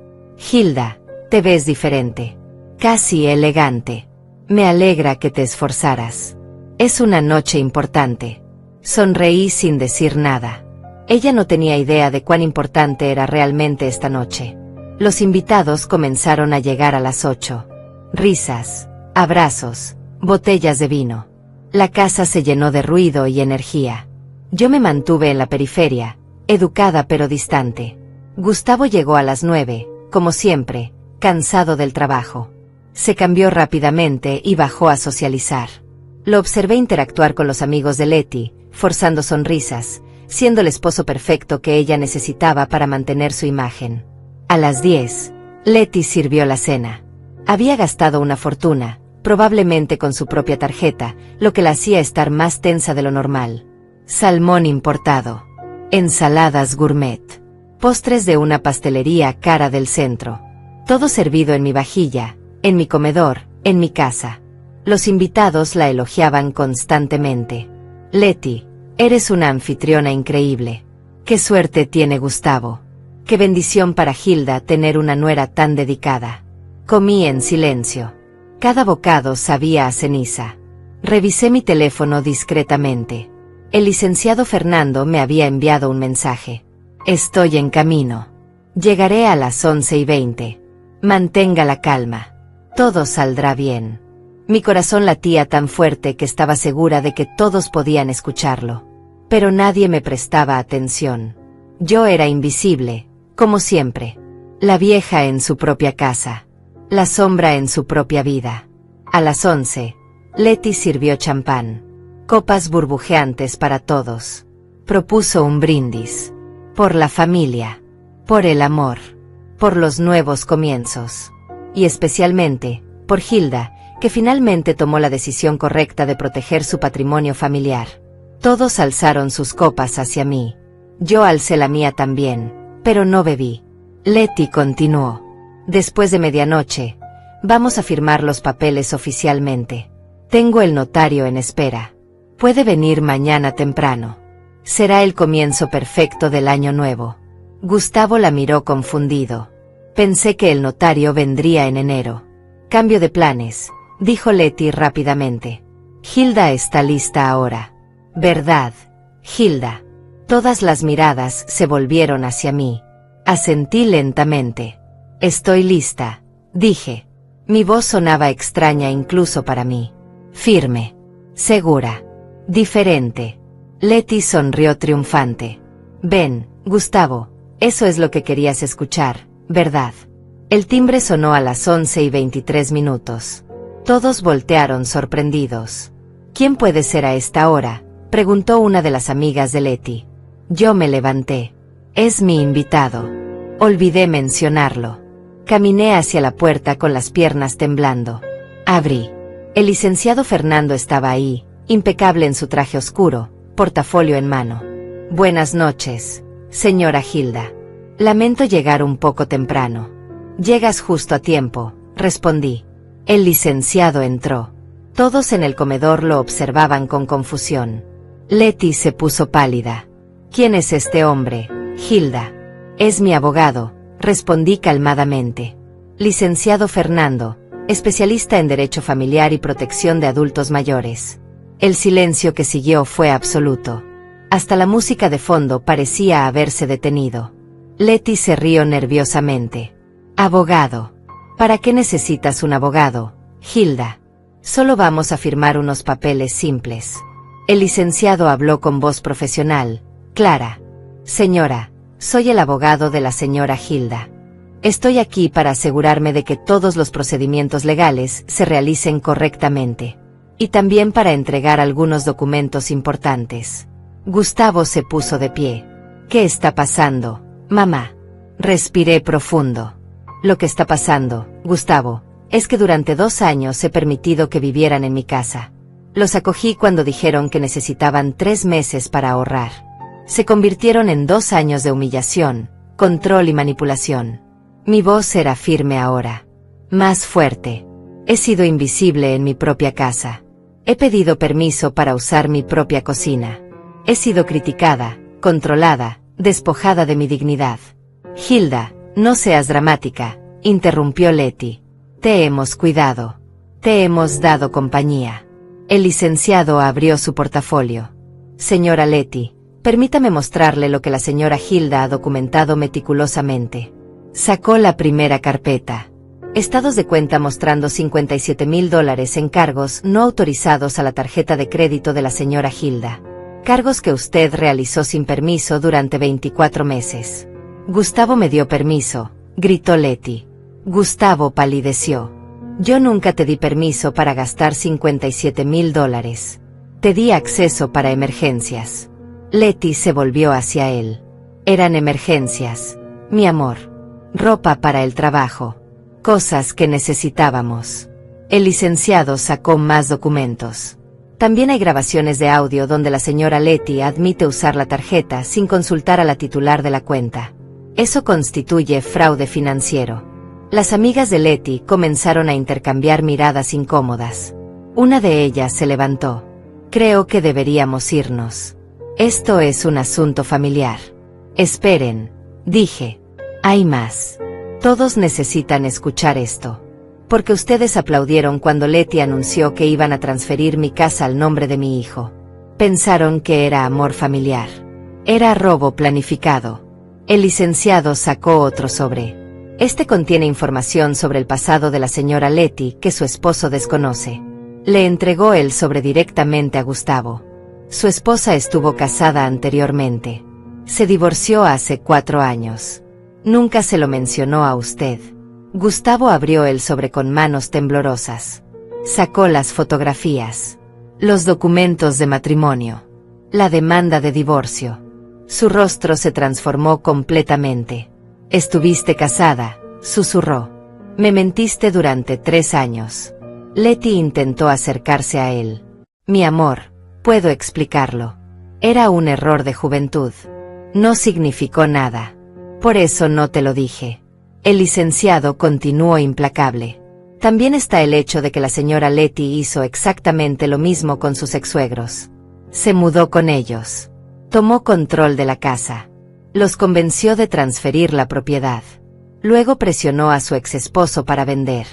Hilda, te ves diferente. Casi elegante. Me alegra que te esforzaras. Es una noche importante. Sonreí sin decir nada. Ella no tenía idea de cuán importante era realmente esta noche. Los invitados comenzaron a llegar a las 8. Risas, abrazos, botellas de vino. La casa se llenó de ruido y energía. Yo me mantuve en la periferia, educada pero distante. Gustavo llegó a las 9, como siempre, cansado del trabajo. Se cambió rápidamente y bajó a socializar. Lo observé interactuar con los amigos de Leti, forzando sonrisas, siendo el esposo perfecto que ella necesitaba para mantener su imagen. A las 10, Leti sirvió la cena. Había gastado una fortuna, probablemente con su propia tarjeta, lo que la hacía estar más tensa de lo normal. Salmón importado. Ensaladas gourmet. Postres de una pastelería cara del centro. Todo servido en mi vajilla, en mi comedor, en mi casa. Los invitados la elogiaban constantemente. Leti, eres una anfitriona increíble. Qué suerte tiene Gustavo. Qué bendición para Hilda tener una nuera tan dedicada. Comí en silencio. Cada bocado sabía a ceniza. Revisé mi teléfono discretamente. El licenciado Fernando me había enviado un mensaje. Estoy en camino. Llegaré a las 11:20. Mantenga la calma. Todo saldrá bien. Mi corazón latía tan fuerte que estaba segura de que todos podían escucharlo. Pero nadie me prestaba atención. Yo era invisible, como siempre. La vieja en su propia casa. La sombra en su propia vida. A las 11, Leti sirvió champán. Copas burbujeantes para todos. Propuso un brindis. Por la familia. Por el amor. Por los nuevos comienzos. Y especialmente, por Hilda, que finalmente tomó la decisión correcta de proteger su patrimonio familiar. Todos alzaron sus copas hacia mí. Yo alcé la mía también, pero no bebí. Leti continuó. Después de medianoche, vamos a firmar los papeles oficialmente. Tengo el notario en espera. Puede venir mañana temprano. Será el comienzo perfecto del año nuevo. Gustavo la miró confundido. Pensé que el notario vendría en enero. Cambio de planes, dijo Leti rápidamente. Hilda está lista ahora. ¿Verdad, Hilda? Todas las miradas se volvieron hacia mí. Asentí lentamente. Estoy lista, dije. Mi voz sonaba extraña incluso para mí. Firme. Segura. Diferente. Leti sonrió triunfante. Ven, Gustavo, eso es lo que querías escuchar, ¿verdad? El timbre sonó a las 11:23. Todos voltearon sorprendidos. ¿Quién puede ser a esta hora?, preguntó una de las amigas de Leti. Yo me levanté. Es mi invitado. Olvidé mencionarlo. Caminé hacia la puerta con las piernas temblando. Abrí. El licenciado Fernando estaba ahí, impecable en su traje oscuro, portafolio en mano. Buenas noches, señora Hilda. Lamento llegar un poco temprano. Llegas justo a tiempo, respondí. El licenciado entró. Todos en el comedor lo observaban con confusión. Leti se puso pálida. ¿Quién es este hombre, Hilda? Es mi abogado, respondí calmadamente. Licenciado Fernando, especialista en Derecho Familiar y Protección de Adultos Mayores. El silencio que siguió fue absoluto. Hasta la música de fondo parecía haberse detenido. Leti se rió nerviosamente. Abogado. ¿Para qué necesitas un abogado, Hilda? Solo vamos a firmar unos papeles simples. El licenciado habló con voz profesional, clara. Señora, soy el abogado de la señora Hilda. Estoy aquí para asegurarme de que todos los procedimientos legales se realicen correctamente. Y también para entregar algunos documentos importantes. Gustavo se puso de pie. ¿Qué está pasando, mamá? Respiré profundo. Lo que está pasando, Gustavo, es que durante 2 años he permitido que vivieran en mi casa. Los acogí cuando dijeron que necesitaban 3 meses para ahorrar. Se convirtieron en 2 años de humillación, control y manipulación. Mi voz era firme ahora. Más fuerte. He sido invisible en mi propia casa. He pedido permiso para usar mi propia cocina. He sido criticada, controlada, despojada de mi dignidad. Hilda, no seas dramática, interrumpió Leti. Te hemos cuidado. Te hemos dado compañía. El licenciado abrió su portafolio. Señora Leti, permítame mostrarle lo que la señora Hilda ha documentado meticulosamente. Sacó la primera carpeta. Estados de cuenta mostrando $57,000 en cargos no autorizados a la tarjeta de crédito de la señora Hilda. Cargos que usted realizó sin permiso durante 24 meses. Gustavo me dio permiso, gritó Leti. Gustavo palideció. Yo nunca te di permiso para gastar $57,000. Te di acceso para emergencias. Leti se volvió hacia él. Eran emergencias, mi amor. Ropa para el trabajo. Cosas que necesitábamos. El licenciado sacó más documentos. También hay grabaciones de audio donde la señora Leti admite usar la tarjeta sin consultar a la titular de la cuenta. Eso constituye fraude financiero. Las amigas de Leti comenzaron a intercambiar miradas incómodas. Una de ellas se levantó. Creo que deberíamos irnos. Esto es un asunto familiar. Esperen, dije. Hay más. Todos necesitan escuchar esto. Porque ustedes aplaudieron cuando Leti anunció que iban a transferir mi casa al nombre de mi hijo. Pensaron que era amor familiar. Era robo planificado. El licenciado sacó otro sobre. Este contiene información sobre el pasado de la señora Leti que su esposo desconoce. Le entregó el sobre directamente a Gustavo. Su esposa estuvo casada anteriormente. Se divorció hace 4 años. Nunca se lo mencionó a usted. Gustavo abrió el sobre con manos temblorosas. Sacó las fotografías. Los documentos de matrimonio. La demanda de divorcio. Su rostro se transformó completamente. Estuviste casada, susurró. Me mentiste durante 3 años. Leti intentó acercarse a él. Mi amor, puedo explicarlo. Era un error de juventud. No significó nada. Por eso no te lo dije. El licenciado continuó implacable. También está el hecho de que la señora Letty hizo exactamente lo mismo con sus ex-suegros. Se mudó con ellos. Tomó control de la casa. Los convenció de transferir la propiedad. Luego presionó a su ex-esposo para vender.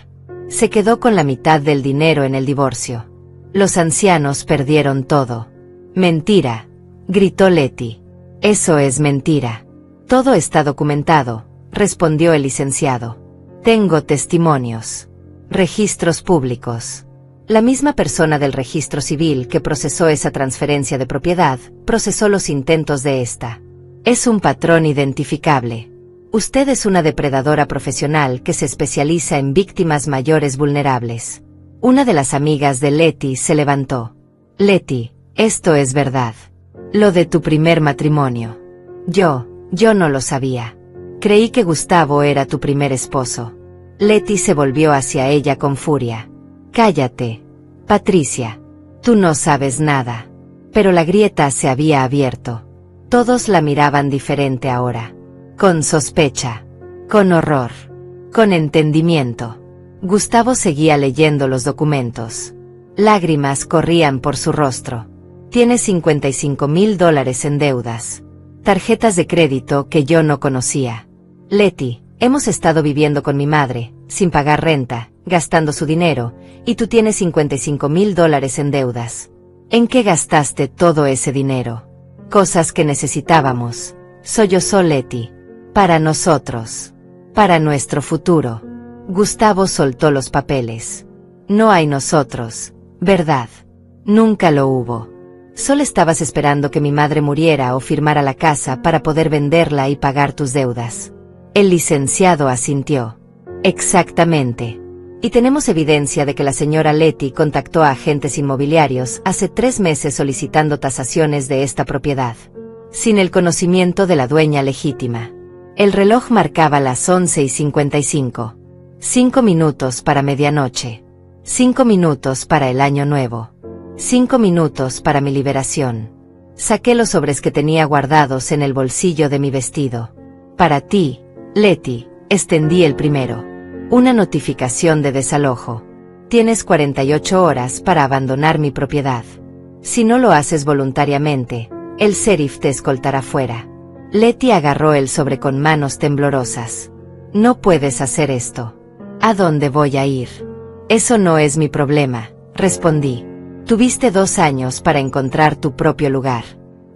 Se quedó con la mitad del dinero en el divorcio. Los ancianos perdieron todo. Mentira, gritó Letty. Eso es mentira. Todo está documentado, respondió el licenciado. Tengo testimonios. Registros públicos. La misma persona del registro civil que procesó esa transferencia de propiedad, procesó los intentos de esta. Es un patrón identificable. Usted es una depredadora profesional que se especializa en víctimas mayores vulnerables. Una de las amigas de Letty se levantó. Letty, esto es verdad. Lo de tu primer matrimonio. Yo no lo sabía. Creí que Gustavo era tu primer esposo. Letty se volvió hacia ella con furia. Cállate, Patricia. Tú no sabes nada. Pero la grieta se había abierto. Todos la miraban diferente ahora. Con sospecha. Con horror. Con entendimiento. Gustavo seguía leyendo los documentos. Lágrimas corrían por su rostro. Tiene $55,000 en deudas. Tarjetas de crédito que yo no conocía. Letty, hemos estado viviendo con mi madre, sin pagar renta, gastando su dinero, y tú tienes $55,000 en deudas. ¿En qué gastaste todo ese dinero? Cosas que necesitábamos. Sollozó Letty. Para nosotros. Para nuestro futuro. Gustavo soltó los papeles. No hay nosotros, ¿verdad? Nunca lo hubo. Solo estabas esperando que mi madre muriera o firmara la casa para poder venderla y pagar tus deudas. El licenciado asintió. Exactamente. Y tenemos evidencia de que la señora Letty contactó a agentes inmobiliarios hace 3 meses solicitando tasaciones de esta propiedad. Sin el conocimiento de la dueña legítima. El reloj marcaba las 11:55. 5 minutos para medianoche. 5 minutos para el año nuevo. 5 minutos para mi liberación. Saqué los sobres que tenía guardados en el bolsillo de mi vestido. Para ti, Letty, extendí el primero. Una notificación de desalojo. Tienes 48 horas para abandonar mi propiedad. Si no lo haces voluntariamente, el sheriff te escoltará fuera. Letty agarró el sobre con manos temblorosas. No puedes hacer esto. ¿A dónde voy a ir? Eso no es mi problema, respondí. Tuviste 2 años para encontrar tu propio lugar.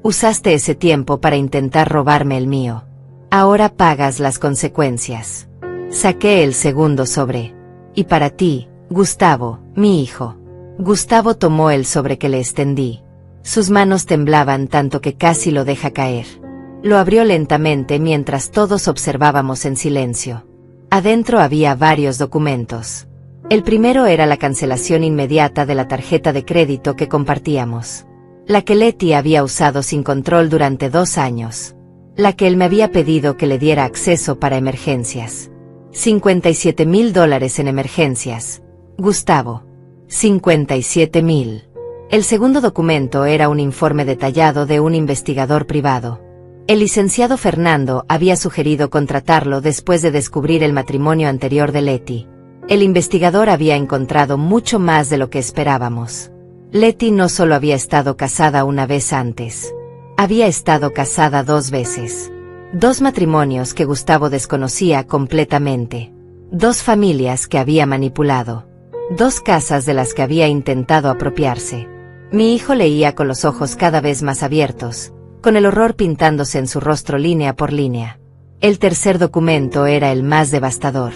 Usaste ese tiempo para intentar robarme el mío. Ahora pagas las consecuencias. Saqué el segundo sobre. Y para ti, Gustavo, mi hijo. Gustavo tomó el sobre que le extendí. Sus manos temblaban tanto que casi lo deja caer. Lo abrió lentamente mientras todos observábamos en silencio. Adentro había varios documentos. El primero era la cancelación inmediata de la tarjeta de crédito que compartíamos. La que Letty había usado sin control durante 2 años. La que él me había pedido que le diera acceso para emergencias. $57,000 en emergencias. Gustavo. 57,000. El segundo documento era un informe detallado de un investigador privado. El licenciado Fernando había sugerido contratarlo después de descubrir el matrimonio anterior de Letty. El investigador había encontrado mucho más de lo que esperábamos. Letty no solo había estado casada una vez antes. Había estado casada 2 veces. 2 matrimonios que Gustavo desconocía completamente. 2 familias que había manipulado. 2 casas de las que había intentado apropiarse. Mi hijo leía con los ojos cada vez más abiertos, con el horror pintándose en su rostro línea por línea. El tercer documento era el más devastador.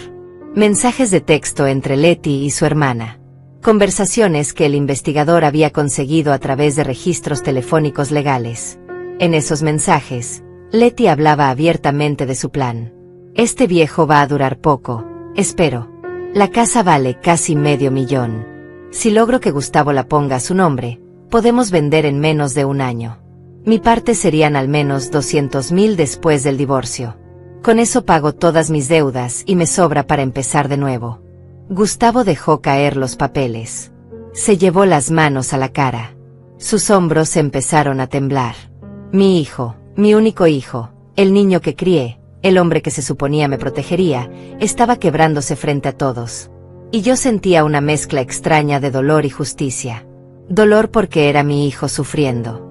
Mensajes de texto entre Letty y su hermana. Conversaciones que el investigador había conseguido a través de registros telefónicos legales. En esos mensajes, Letty hablaba abiertamente de su plan. Este viejo va a durar poco, espero. La casa vale casi $500,000. Si logro que Gustavo la ponga a su nombre, podemos vender en menos de 1 año. Mi parte serían al menos $200,000 después del divorcio. Con eso pago todas mis deudas y me sobra para empezar de nuevo. Gustavo dejó caer los papeles. Se llevó las manos a la cara. Sus hombros empezaron a temblar. Mi hijo, mi único hijo, el niño que crié, El hombre que se suponía me protegería, estaba quebrándose frente a todos. Y yo sentía una mezcla extraña de dolor y justicia. Dolor porque era mi hijo sufriendo.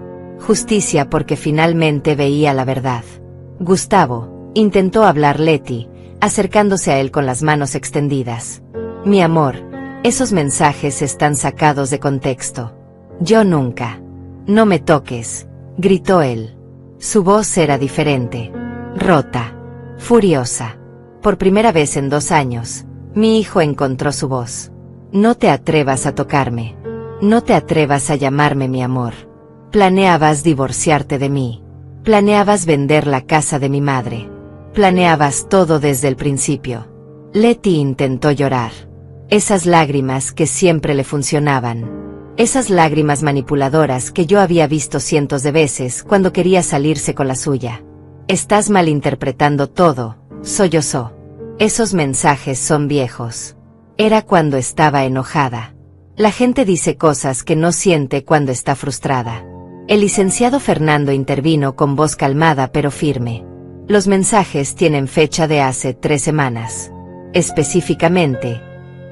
Justicia porque finalmente veía la verdad. Gustavo, intentó hablar Leti, acercándose a él con las manos extendidas. Mi amor, esos mensajes están sacados de contexto. Yo nunca. No me toques, gritó él. Su voz era diferente. Rota. Furiosa. Por primera vez en 2 años, mi hijo encontró su voz. No te atrevas a tocarme. No te atrevas a llamarme mi amor. Planeabas divorciarte de mí. Planeabas vender la casa de mi madre. Planeabas todo desde el principio. Leti intentó llorar. Esas lágrimas que siempre le funcionaban. Esas lágrimas manipuladoras que yo había visto cientos de veces cuando quería salirse con la suya. Estás malinterpretando todo, sollozó. Esos mensajes son viejos. Era cuando estaba enojada. La gente dice cosas que no siente cuando está frustrada. El licenciado Fernando intervino con voz calmada pero firme. Los mensajes tienen fecha de hace 3 semanas. Específicamente,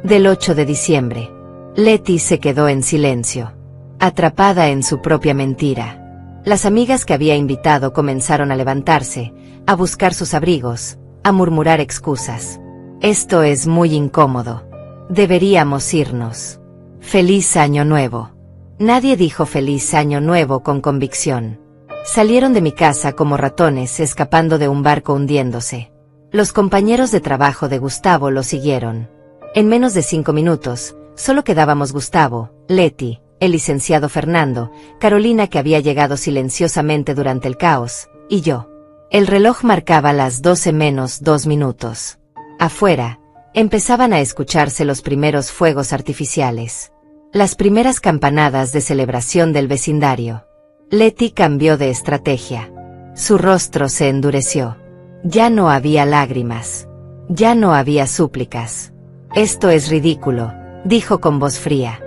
del 8 de diciembre. Leti se quedó en silencio, atrapada en su propia mentira. Las amigas que había invitado comenzaron a levantarse, a buscar sus abrigos, a murmurar excusas. Esto es muy incómodo. Deberíamos irnos. Feliz Año Nuevo. Nadie dijo Feliz Año Nuevo con convicción. Salieron de mi casa como ratones escapando de un barco hundiéndose. Los compañeros de trabajo de Gustavo lo siguieron. En menos de 5 minutos, solo quedábamos Gustavo, Leti, el licenciado Fernando, Carolina que había llegado silenciosamente durante el caos, y yo. El reloj marcaba las 12 menos 2 minutos. Afuera, empezaban a escucharse los primeros fuegos artificiales. Las primeras campanadas de celebración del vecindario. Leti cambió de estrategia. Su rostro se endureció. Ya no había lágrimas. Ya no había súplicas. Esto es ridículo, dijo con voz fría.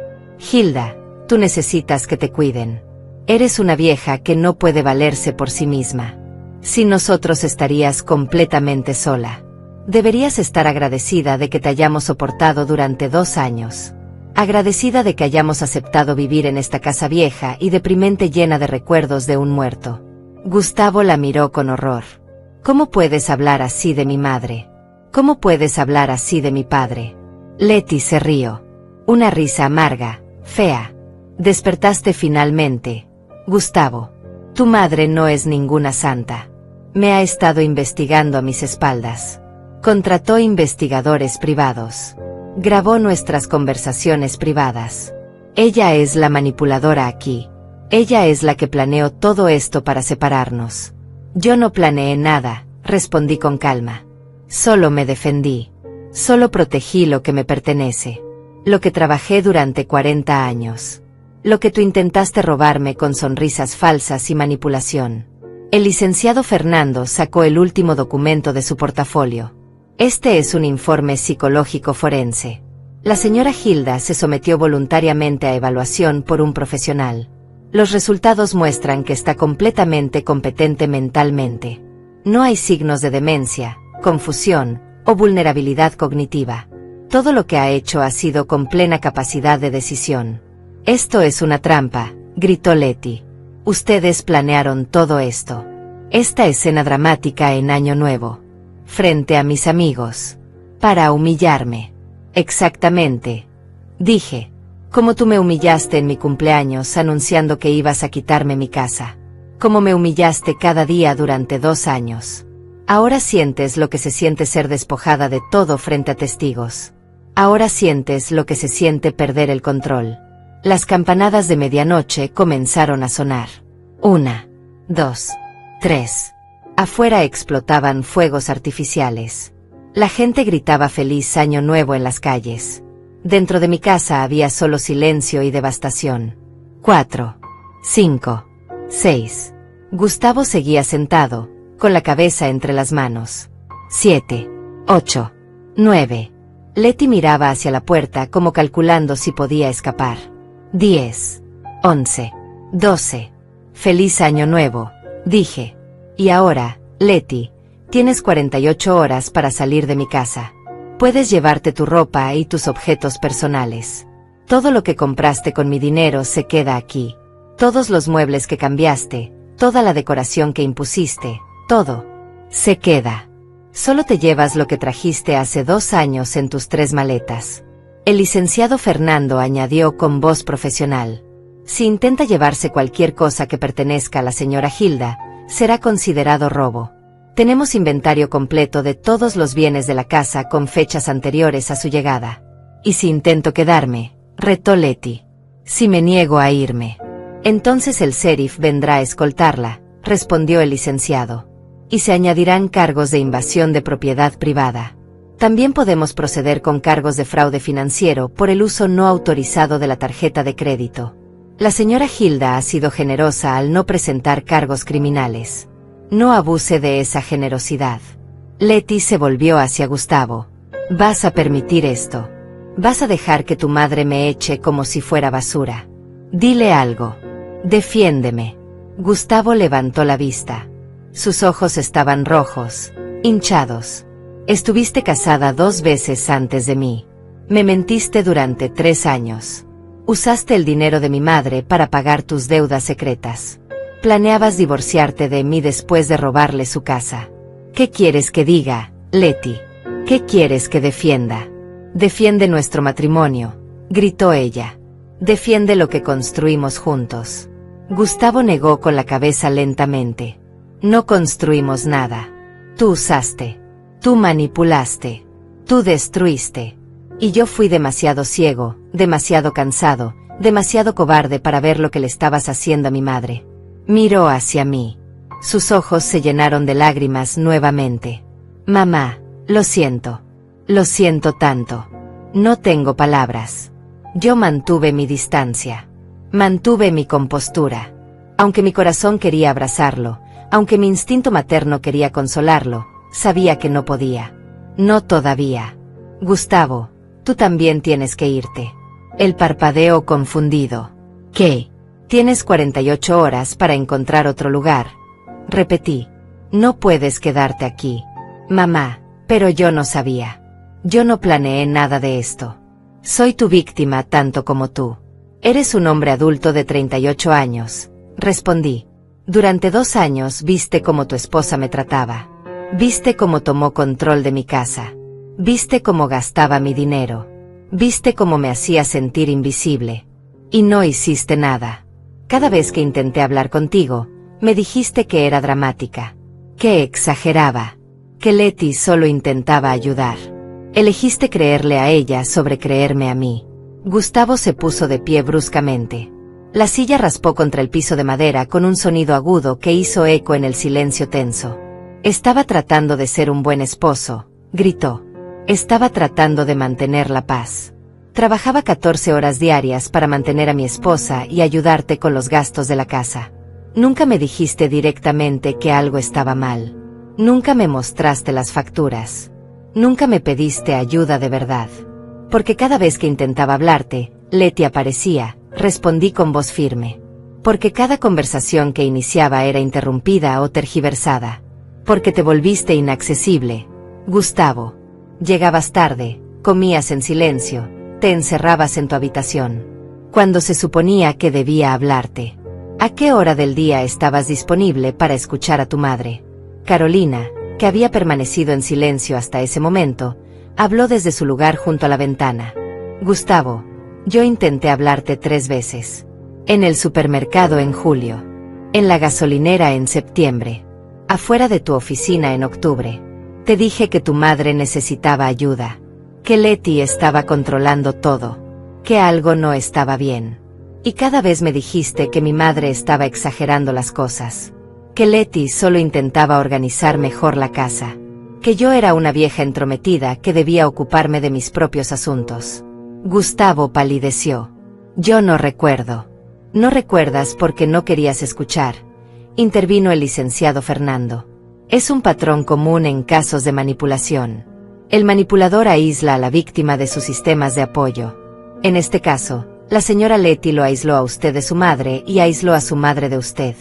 Hilda, tú necesitas que te cuiden. Eres una vieja que no puede valerse por sí misma. Sin nosotros estarías completamente sola. Deberías estar agradecida de que te hayamos soportado durante 2 años. Agradecida de que hayamos aceptado vivir en esta casa vieja y deprimente llena de recuerdos de un muerto. Gustavo la miró con horror. ¿Cómo puedes hablar así de mi madre? ¿Cómo puedes hablar así de mi padre? Leti se rió. Una risa amarga, fea. Despertaste finalmente. Gustavo, tu madre no es ninguna santa. Me ha estado investigando a mis espaldas. Contrató investigadores privados. Grabó nuestras conversaciones privadas. Ella es la manipuladora aquí. Ella es la que planeó todo esto para separarnos. Yo no planeé nada, respondí con calma. Solo me defendí. Solo protegí lo que me pertenece. Lo que trabajé durante 40 años. Lo que tú intentaste robarme con sonrisas falsas y manipulación. El licenciado Fernando sacó el último documento de su portafolio. Este es un informe psicológico forense. La señora Hilda se sometió voluntariamente a evaluación por un profesional. Los resultados muestran que está completamente competente mentalmente. No hay signos de demencia, confusión o vulnerabilidad cognitiva. Todo lo que ha hecho ha sido con plena capacidad de decisión. Esto es una trampa, gritó Leti. Ustedes planearon todo esto. Esta escena dramática en Año Nuevo. Frente a mis amigos. Para humillarme. Exactamente. Dije. Como tú me humillaste en mi cumpleaños anunciando que ibas a quitarme mi casa. Como me humillaste cada día durante 2 años. Ahora sientes lo que se siente ser despojada de todo frente a testigos. Ahora sientes lo que se siente perder el control. Las campanadas de medianoche comenzaron a sonar. 1, 2, 3. Afuera explotaban fuegos artificiales. La gente gritaba Feliz Año Nuevo en las calles. Dentro de mi casa había solo silencio y devastación. 4, 5, 6. Gustavo seguía sentado, con la cabeza entre las manos. 7, 8, 9. Leti miraba hacia la puerta como calculando si podía escapar. 10, 11, 12. Feliz Año Nuevo, dije. Y ahora, Leti, Tienes 48 horas para salir de mi casa. Puedes llevarte tu ropa y tus objetos personales. Todo lo que compraste con mi dinero se queda aquí. Todos los muebles que cambiaste, toda la decoración que impusiste, todo se queda. Solo te llevas lo que trajiste hace 2 años en tus 3 maletas. El licenciado Fernando añadió con voz profesional. Si intenta llevarse cualquier cosa que pertenezca a la señora Hilda, será considerado robo. Tenemos inventario completo de todos los bienes de la casa con fechas anteriores a su llegada. ¿Y si intento quedarme?, retó Letty. Si me niego a irme, entonces el sheriff vendrá a escoltarla, respondió el licenciado. Y se añadirán cargos de invasión de propiedad privada. También podemos proceder con cargos de fraude financiero por el uso no autorizado de la tarjeta de crédito. La señora Hilda ha sido generosa al no presentar cargos criminales. No abuse de esa generosidad. Letty se volvió hacia Gustavo. ¿Vas a permitir esto? ¿Vas a dejar que tu madre me eche como si fuera basura? Dile algo. Defiéndeme. Gustavo levantó la vista. Sus ojos estaban rojos, hinchados. Estuviste casada 2 veces antes de mí. Me mentiste durante 3 años. Usaste el dinero de mi madre para pagar tus deudas secretas. Planeabas divorciarte de mí después de robarle su casa. ¿Qué quieres que diga, Letty? ¿Qué quieres que defienda? Defiende nuestro matrimonio, gritó ella. Defiende lo que construimos juntos. Gustavo negó con la cabeza lentamente. No construimos nada. Tú usaste. Tú manipulaste. Tú destruiste. Y yo fui demasiado ciego, demasiado cansado, demasiado cobarde para ver lo que le estabas haciendo a mi madre. Miró hacia mí. Sus ojos se llenaron de lágrimas nuevamente. Mamá, lo siento. Lo siento tanto. No tengo palabras. Yo mantuve mi distancia. Mantuve mi compostura. Aunque mi corazón quería abrazarlo, aunque mi instinto materno quería consolarlo, sabía que no podía. No todavía. Gustavo, tú también tienes que irte. Él parpadeó confundido. ¿Qué? Tienes 48 horas para encontrar otro lugar. Repetí. No puedes quedarte aquí. Mamá, pero yo no sabía. Yo no planeé nada de esto. Soy tu víctima tanto como tú. Eres un hombre adulto de 38 años, respondí. Durante 2 años viste cómo tu esposa me trataba. Viste cómo tomó control de mi casa. Viste cómo gastaba mi dinero. Viste cómo me hacía sentir invisible. Y no hiciste nada. Cada vez que intenté hablar contigo, me dijiste que era dramática. Que exageraba. Que Letty solo intentaba ayudar. Elegiste creerle a ella sobre creerme a mí. Gustavo se puso de pie bruscamente. La silla raspó contra el piso de madera con un sonido agudo que hizo eco en el silencio tenso. Estaba tratando de ser un buen esposo, gritó. Estaba tratando de mantener la paz. Trabajaba 14 horas diarias para mantener a mi esposa y ayudarte con los gastos de la casa. Nunca me dijiste directamente que algo estaba mal. Nunca me mostraste las facturas. Nunca me pediste ayuda de verdad. Porque cada vez que intentaba hablarte, Letty aparecía, respondí con voz firme. Porque cada conversación que iniciaba era interrumpida o tergiversada. Porque te volviste inaccesible, Gustavo. Llegabas tarde, comías en silencio, te encerrabas en tu habitación. Cuando se suponía que debía hablarte. ¿A qué hora del día estabas disponible para escuchar a tu madre? Carolina, que había permanecido en silencio hasta ese momento, habló desde su lugar junto a la ventana. Gustavo, yo intenté hablarte 3 veces. En el supermercado en julio. En la gasolinera en septiembre. Afuera de tu oficina en octubre. Te dije que tu madre necesitaba ayuda. Que Letty estaba controlando todo. Que algo no estaba bien. Y cada vez me dijiste que mi madre estaba exagerando las cosas. Que Letty solo intentaba organizar mejor la casa. Que yo era una vieja entrometida que debía ocuparme de mis propios asuntos. Gustavo palideció. Yo no recuerdo. No recuerdas porque no querías escuchar. Intervino el licenciado Fernando. Es un patrón común en casos de manipulación. El manipulador aísla a la víctima de sus sistemas de apoyo. En este caso, la señora Letty lo aisló a usted de su madre y aisló a su madre de usted.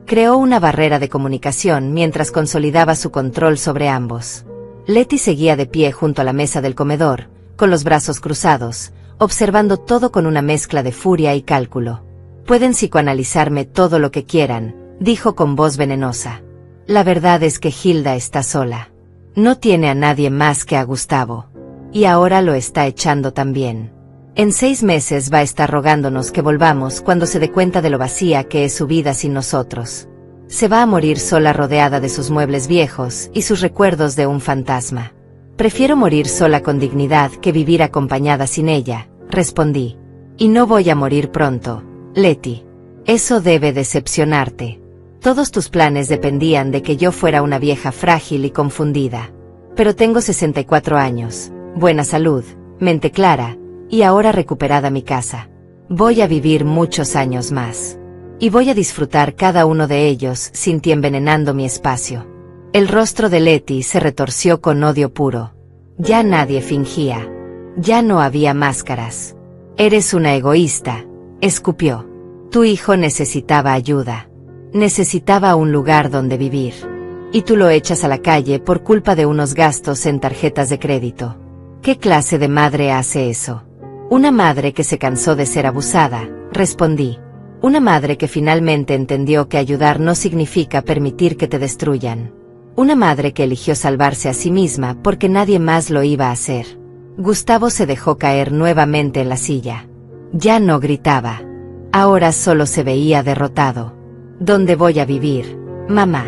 Creó una barrera de comunicación mientras consolidaba su control sobre ambos. Letty seguía de pie junto a la mesa del comedor, con los brazos cruzados, observando todo con una mezcla de furia y cálculo. «Pueden psicoanalizarme todo lo que quieran», dijo con voz venenosa. «La verdad es que Hilda está sola. No tiene a nadie más que a Gustavo. Y ahora lo está echando también. En 6 meses va a estar rogándonos que volvamos cuando se dé cuenta de lo vacía que es su vida sin nosotros. Se va a morir sola rodeada de sus muebles viejos y sus recuerdos de un fantasma. Prefiero morir sola con dignidad que vivir acompañada sin ella», respondí. «Y no voy a morir pronto, Letty. Eso debe decepcionarte. Todos tus planes dependían de que yo fuera una vieja frágil y confundida. Pero tengo 64 años, buena salud, mente clara, y ahora recuperada mi casa. Voy a vivir muchos años más. Y voy a disfrutar cada uno de ellos sin ti envenenando mi espacio». El rostro de Letty se retorció con odio puro. Ya nadie fingía. Ya no había máscaras. «Eres una egoísta», escupió. «Tu hijo necesitaba ayuda. Necesitaba un lugar donde vivir. Y tú lo echas a la calle por culpa de unos gastos en tarjetas de crédito. ¿Qué clase de madre hace eso?» «Una madre que se cansó de ser abusada», respondí. «Una madre que finalmente entendió que ayudar no significa permitir que te destruyan. Una madre que eligió salvarse a sí misma porque nadie más lo iba a hacer». Gustavo se dejó caer nuevamente en la silla. Ya no gritaba. Ahora solo se veía derrotado. «¿Dónde voy a vivir, mamá?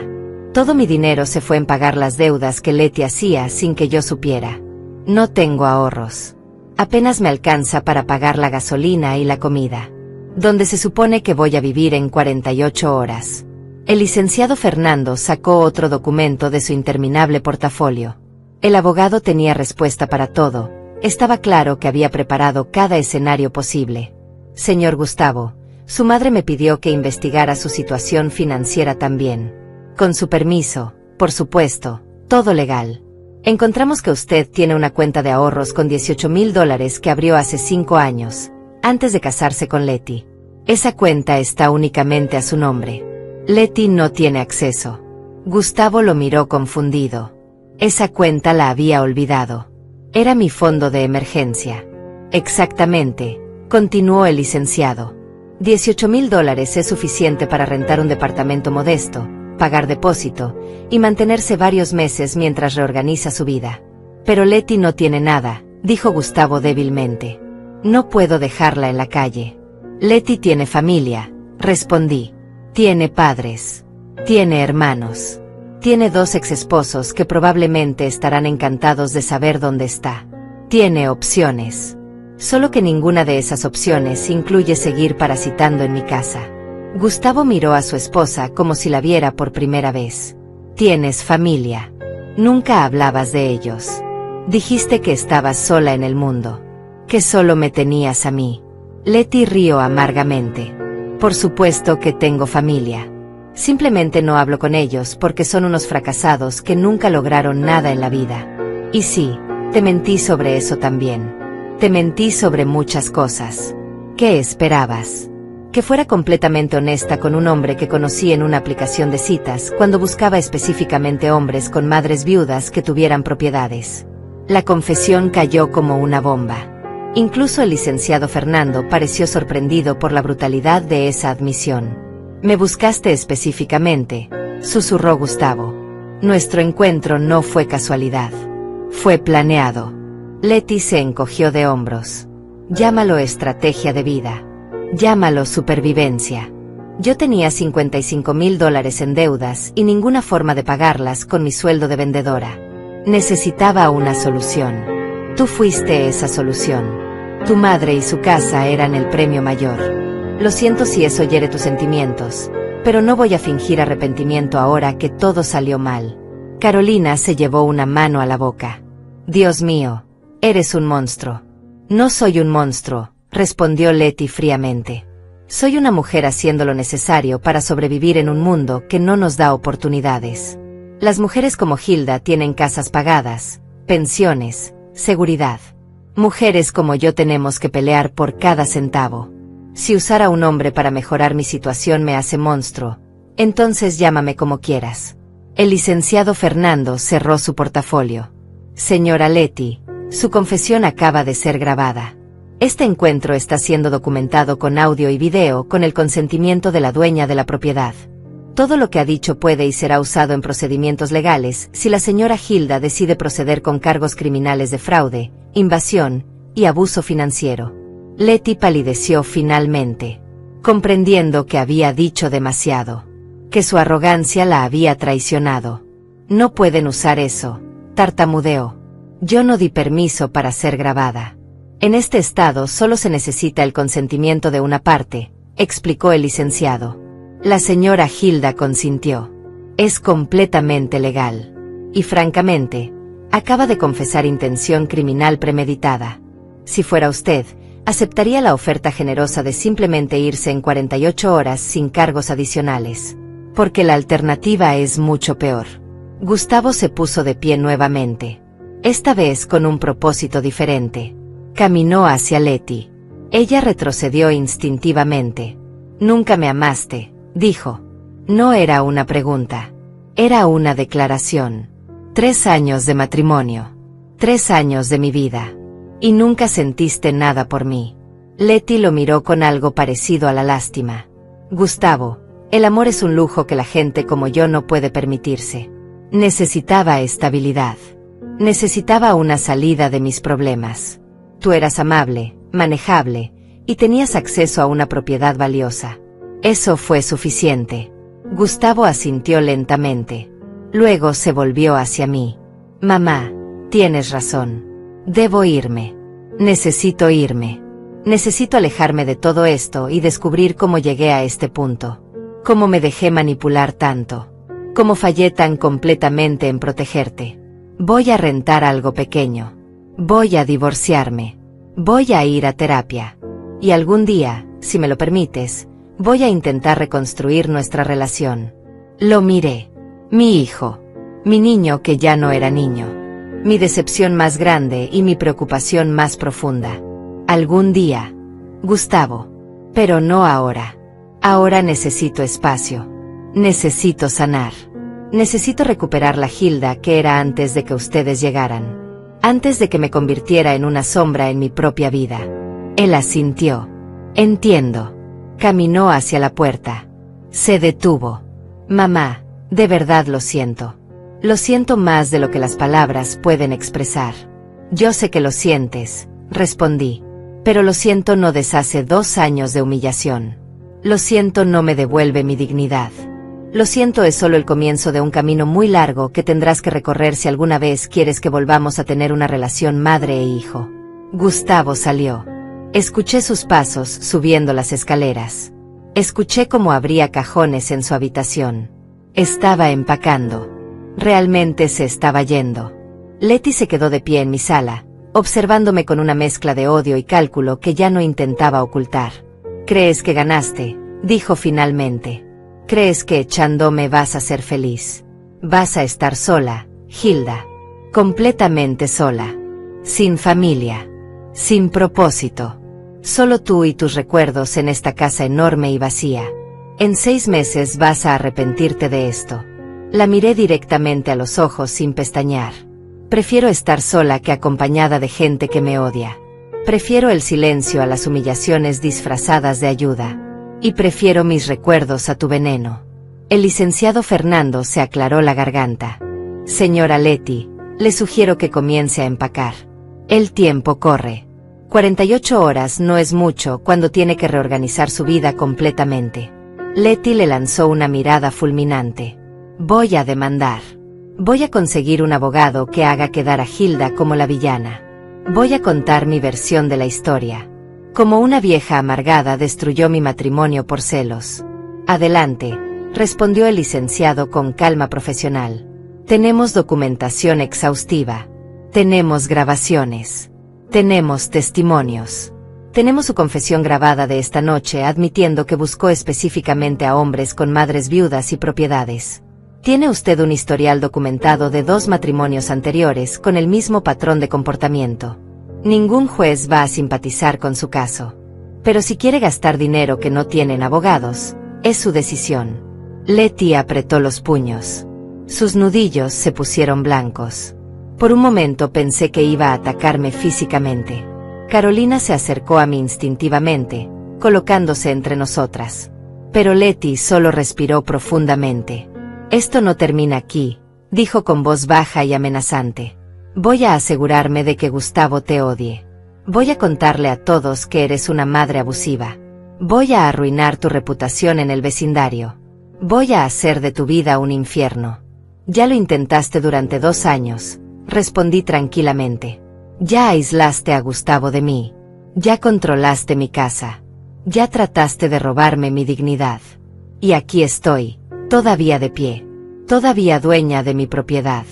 Todo mi dinero se fue en pagar las deudas que Letty hacía sin que yo supiera. No tengo ahorros. Apenas me alcanza para pagar la gasolina y la comida. Donde se supone que voy a vivir en 48 horas. El licenciado Fernando sacó otro documento de su interminable portafolio. El abogado tenía respuesta para todo. Estaba claro que había preparado cada escenario posible. «Señor Gustavo, su madre me pidió que investigara su situación financiera también. Con su permiso, por supuesto, todo legal. Encontramos que usted tiene una cuenta de ahorros con $18,000 que abrió hace 5 años, antes de casarse con Letty. Esa cuenta está únicamente a su nombre. Letty no tiene acceso». Gustavo lo miró confundido. Esa cuenta la había olvidado. «Era mi fondo de emergencia». «Exactamente», continuó el licenciado. $18,000 es suficiente para rentar un departamento modesto, pagar depósito, y mantenerse varios meses mientras reorganiza su vida. Pero Letty no tiene nada», dijo Gustavo débilmente. «No puedo dejarla en la calle». «Letty tiene familia», respondí. «Tiene padres. Tiene hermanos. Tiene 2 exesposos que probablemente estarán encantados de saber dónde está. Tiene opciones. Solo que ninguna de esas opciones incluye seguir parasitando en mi casa». Gustavo miró a su esposa como si la viera por primera vez. «Tienes familia. Nunca hablabas de ellos. Dijiste que estabas sola en el mundo. Que solo me tenías a mí». Letty rió amargamente. «Por supuesto que tengo familia. Simplemente no hablo con ellos porque son unos fracasados que nunca lograron nada en la vida. Y sí, te mentí sobre eso también. Te mentí sobre muchas cosas. ¿Qué esperabas? Que fuera completamente honesta con un hombre que conocí en una aplicación de citas cuando buscaba específicamente hombres con madres viudas que tuvieran propiedades». La confesión cayó como una bomba. Incluso el licenciado Fernando pareció sorprendido por la brutalidad de esa admisión. «Me buscaste específicamente», susurró Gustavo. «Nuestro encuentro no fue casualidad. Fue planeado». Letty se encogió de hombros. «Llámalo estrategia de vida. Llámalo supervivencia. Yo tenía $55,000 en deudas y ninguna forma de pagarlas con mi sueldo de vendedora. Necesitaba una solución. Tú fuiste esa solución. Tu madre y su casa eran el premio mayor. Lo siento si eso hiere tus sentimientos, pero no voy a fingir arrepentimiento ahora que todo salió mal». Carolina se llevó una mano a la boca. «Dios mío, eres un monstruo». «No soy un monstruo», respondió Letty fríamente. «Soy una mujer haciendo lo necesario para sobrevivir en un mundo que no nos da oportunidades. Las mujeres como Hilda tienen casas pagadas, pensiones, seguridad. Mujeres como yo tenemos que pelear por cada centavo. Si usar a un hombre para mejorar mi situación me hace monstruo, Entonces llámame como quieras. El licenciado Fernando cerró su portafolio. Señora Leti, su confesión acaba de ser grabada. Este encuentro está siendo documentado con audio y video con el consentimiento de la dueña de la propiedad. Todo lo que ha dicho puede y será usado en procedimientos legales si la señora Hilda decide proceder con cargos criminales de fraude, invasión y abuso financiero. Leti palideció finalmente, comprendiendo que había dicho demasiado, que su arrogancia la había traicionado. No pueden usar eso, tartamudeó. Yo no di permiso para ser grabada. En este estado solo se necesita el consentimiento de una parte, explicó el licenciado. La señora Hilda consintió. Es completamente legal. Y francamente, acaba de confesar intención criminal premeditada. Si fuera usted, aceptaría la oferta generosa de simplemente irse en 48 horas sin cargos adicionales. Porque la alternativa es mucho peor. Gustavo se puso de pie nuevamente. Esta vez con un propósito diferente. Caminó hacia Leti. Ella retrocedió instintivamente. Nunca me amaste, dijo. No era una pregunta. Era una declaración. 3 años de matrimonio. 3 años de mi vida. Y nunca sentiste nada por mí. Leti lo miró con algo parecido a la lástima. Gustavo, el amor es un lujo que la gente como yo no puede permitirse. Necesitaba estabilidad. Necesitaba una salida de mis problemas. Tú eras amable, manejable, y tenías acceso a una propiedad valiosa. Eso fue suficiente. Gustavo asintió lentamente. Luego se volvió hacia mí. Mamá, tienes razón. Debo irme. Necesito irme. Necesito alejarme de todo esto y descubrir cómo llegué a este punto. Cómo me dejé manipular tanto. Cómo fallé tan completamente en protegerte. Voy a rentar algo pequeño. Voy a divorciarme. Voy a ir a terapia. Y algún día, si me lo permites, voy a intentar reconstruir nuestra relación. Lo miré. Mi hijo. Mi niño que ya no era niño. Mi decepción más grande y mi preocupación más profunda. Algún día. Gustavo. Pero no ahora. Ahora necesito espacio. Necesito sanar. Necesito recuperar la Hilda que era antes de que ustedes llegaran. Antes de que me convirtiera en una sombra en mi propia vida. Él asintió. Entiendo. Caminó hacia la puerta. Se detuvo. Mamá, de verdad lo siento. Lo siento más de lo que las palabras pueden expresar. Yo sé que lo sientes, respondí. Pero lo siento no deshace 2 años de humillación. Lo siento no me devuelve mi dignidad. Lo siento es solo el comienzo de un camino muy largo que tendrás que recorrer si alguna vez quieres que volvamos a tener una relación madre e hijo. Gustavo salió. Escuché sus pasos subiendo las escaleras. Escuché cómo abría cajones en su habitación. Estaba empacando. Realmente se estaba yendo. Leti se quedó de pie en mi sala, observándome con una mezcla de odio y cálculo que ya no intentaba ocultar. ¿Crees que ganaste?, dijo finalmente. ¿Crees que echándome vas a ser feliz? Vas a estar sola, Hilda. Completamente sola. Sin familia. Sin propósito. Solo tú y tus recuerdos en esta casa enorme y vacía. En 6 meses vas a arrepentirte de esto. La miré directamente a los ojos sin pestañear. Prefiero estar sola que acompañada de gente que me odia. Prefiero el silencio a las humillaciones disfrazadas de ayuda. Y prefiero mis recuerdos a tu veneno. El licenciado Fernando se aclaró la garganta. Señora Leti, le sugiero que comience a empacar. El tiempo corre. 48 horas no es mucho cuando tiene que reorganizar su vida completamente. Leti le lanzó una mirada fulminante. Voy a demandar. Voy a conseguir un abogado que haga quedar a Hilda como la villana. Voy a contar mi versión de la historia. Como una vieja amargada destruyó mi matrimonio por celos. Adelante, respondió el licenciado con calma profesional. Tenemos documentación exhaustiva. Tenemos grabaciones. Tenemos testimonios. Tenemos su confesión grabada de esta noche admitiendo que buscó específicamente a hombres con madres viudas y propiedades. Tiene usted un historial documentado de 2 matrimonios anteriores con el mismo patrón de comportamiento. Ningún juez va a simpatizar con su caso. Pero si quiere gastar dinero que no tienen abogados, es su decisión. Leti apretó los puños. Sus nudillos se pusieron blancos. Por un momento pensé que iba a atacarme físicamente. Carolina se acercó a mí instintivamente, colocándose entre nosotras. Pero Leti solo respiró profundamente. Esto no termina aquí, dijo con voz baja y amenazante. Voy a asegurarme de que Gustavo te odie. Voy a contarle a todos que eres una madre abusiva. Voy a arruinar tu reputación en el vecindario. Voy a hacer de tu vida un infierno. Ya lo intentaste durante 2 años, respondí tranquilamente. Ya aislaste a Gustavo de mí. Ya controlaste mi casa. Ya trataste de robarme mi dignidad. Y aquí estoy, todavía de pie. Todavía dueña de mi propiedad.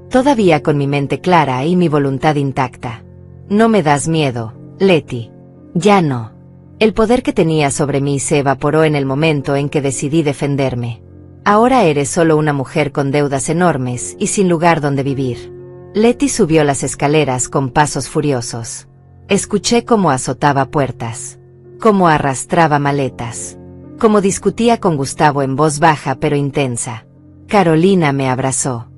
Todavía con mi mente clara y mi voluntad intacta. No me das miedo, Leti. Ya no. El poder que tenía sobre mí se evaporó en el momento en que decidí defenderme. Ahora eres solo una mujer con deudas enormes y sin lugar donde vivir. Leti subió las escaleras con pasos furiosos. Escuché cómo azotaba puertas. Cómo arrastraba maletas. Cómo discutía con Gustavo en voz baja pero intensa. Carolina me abrazó.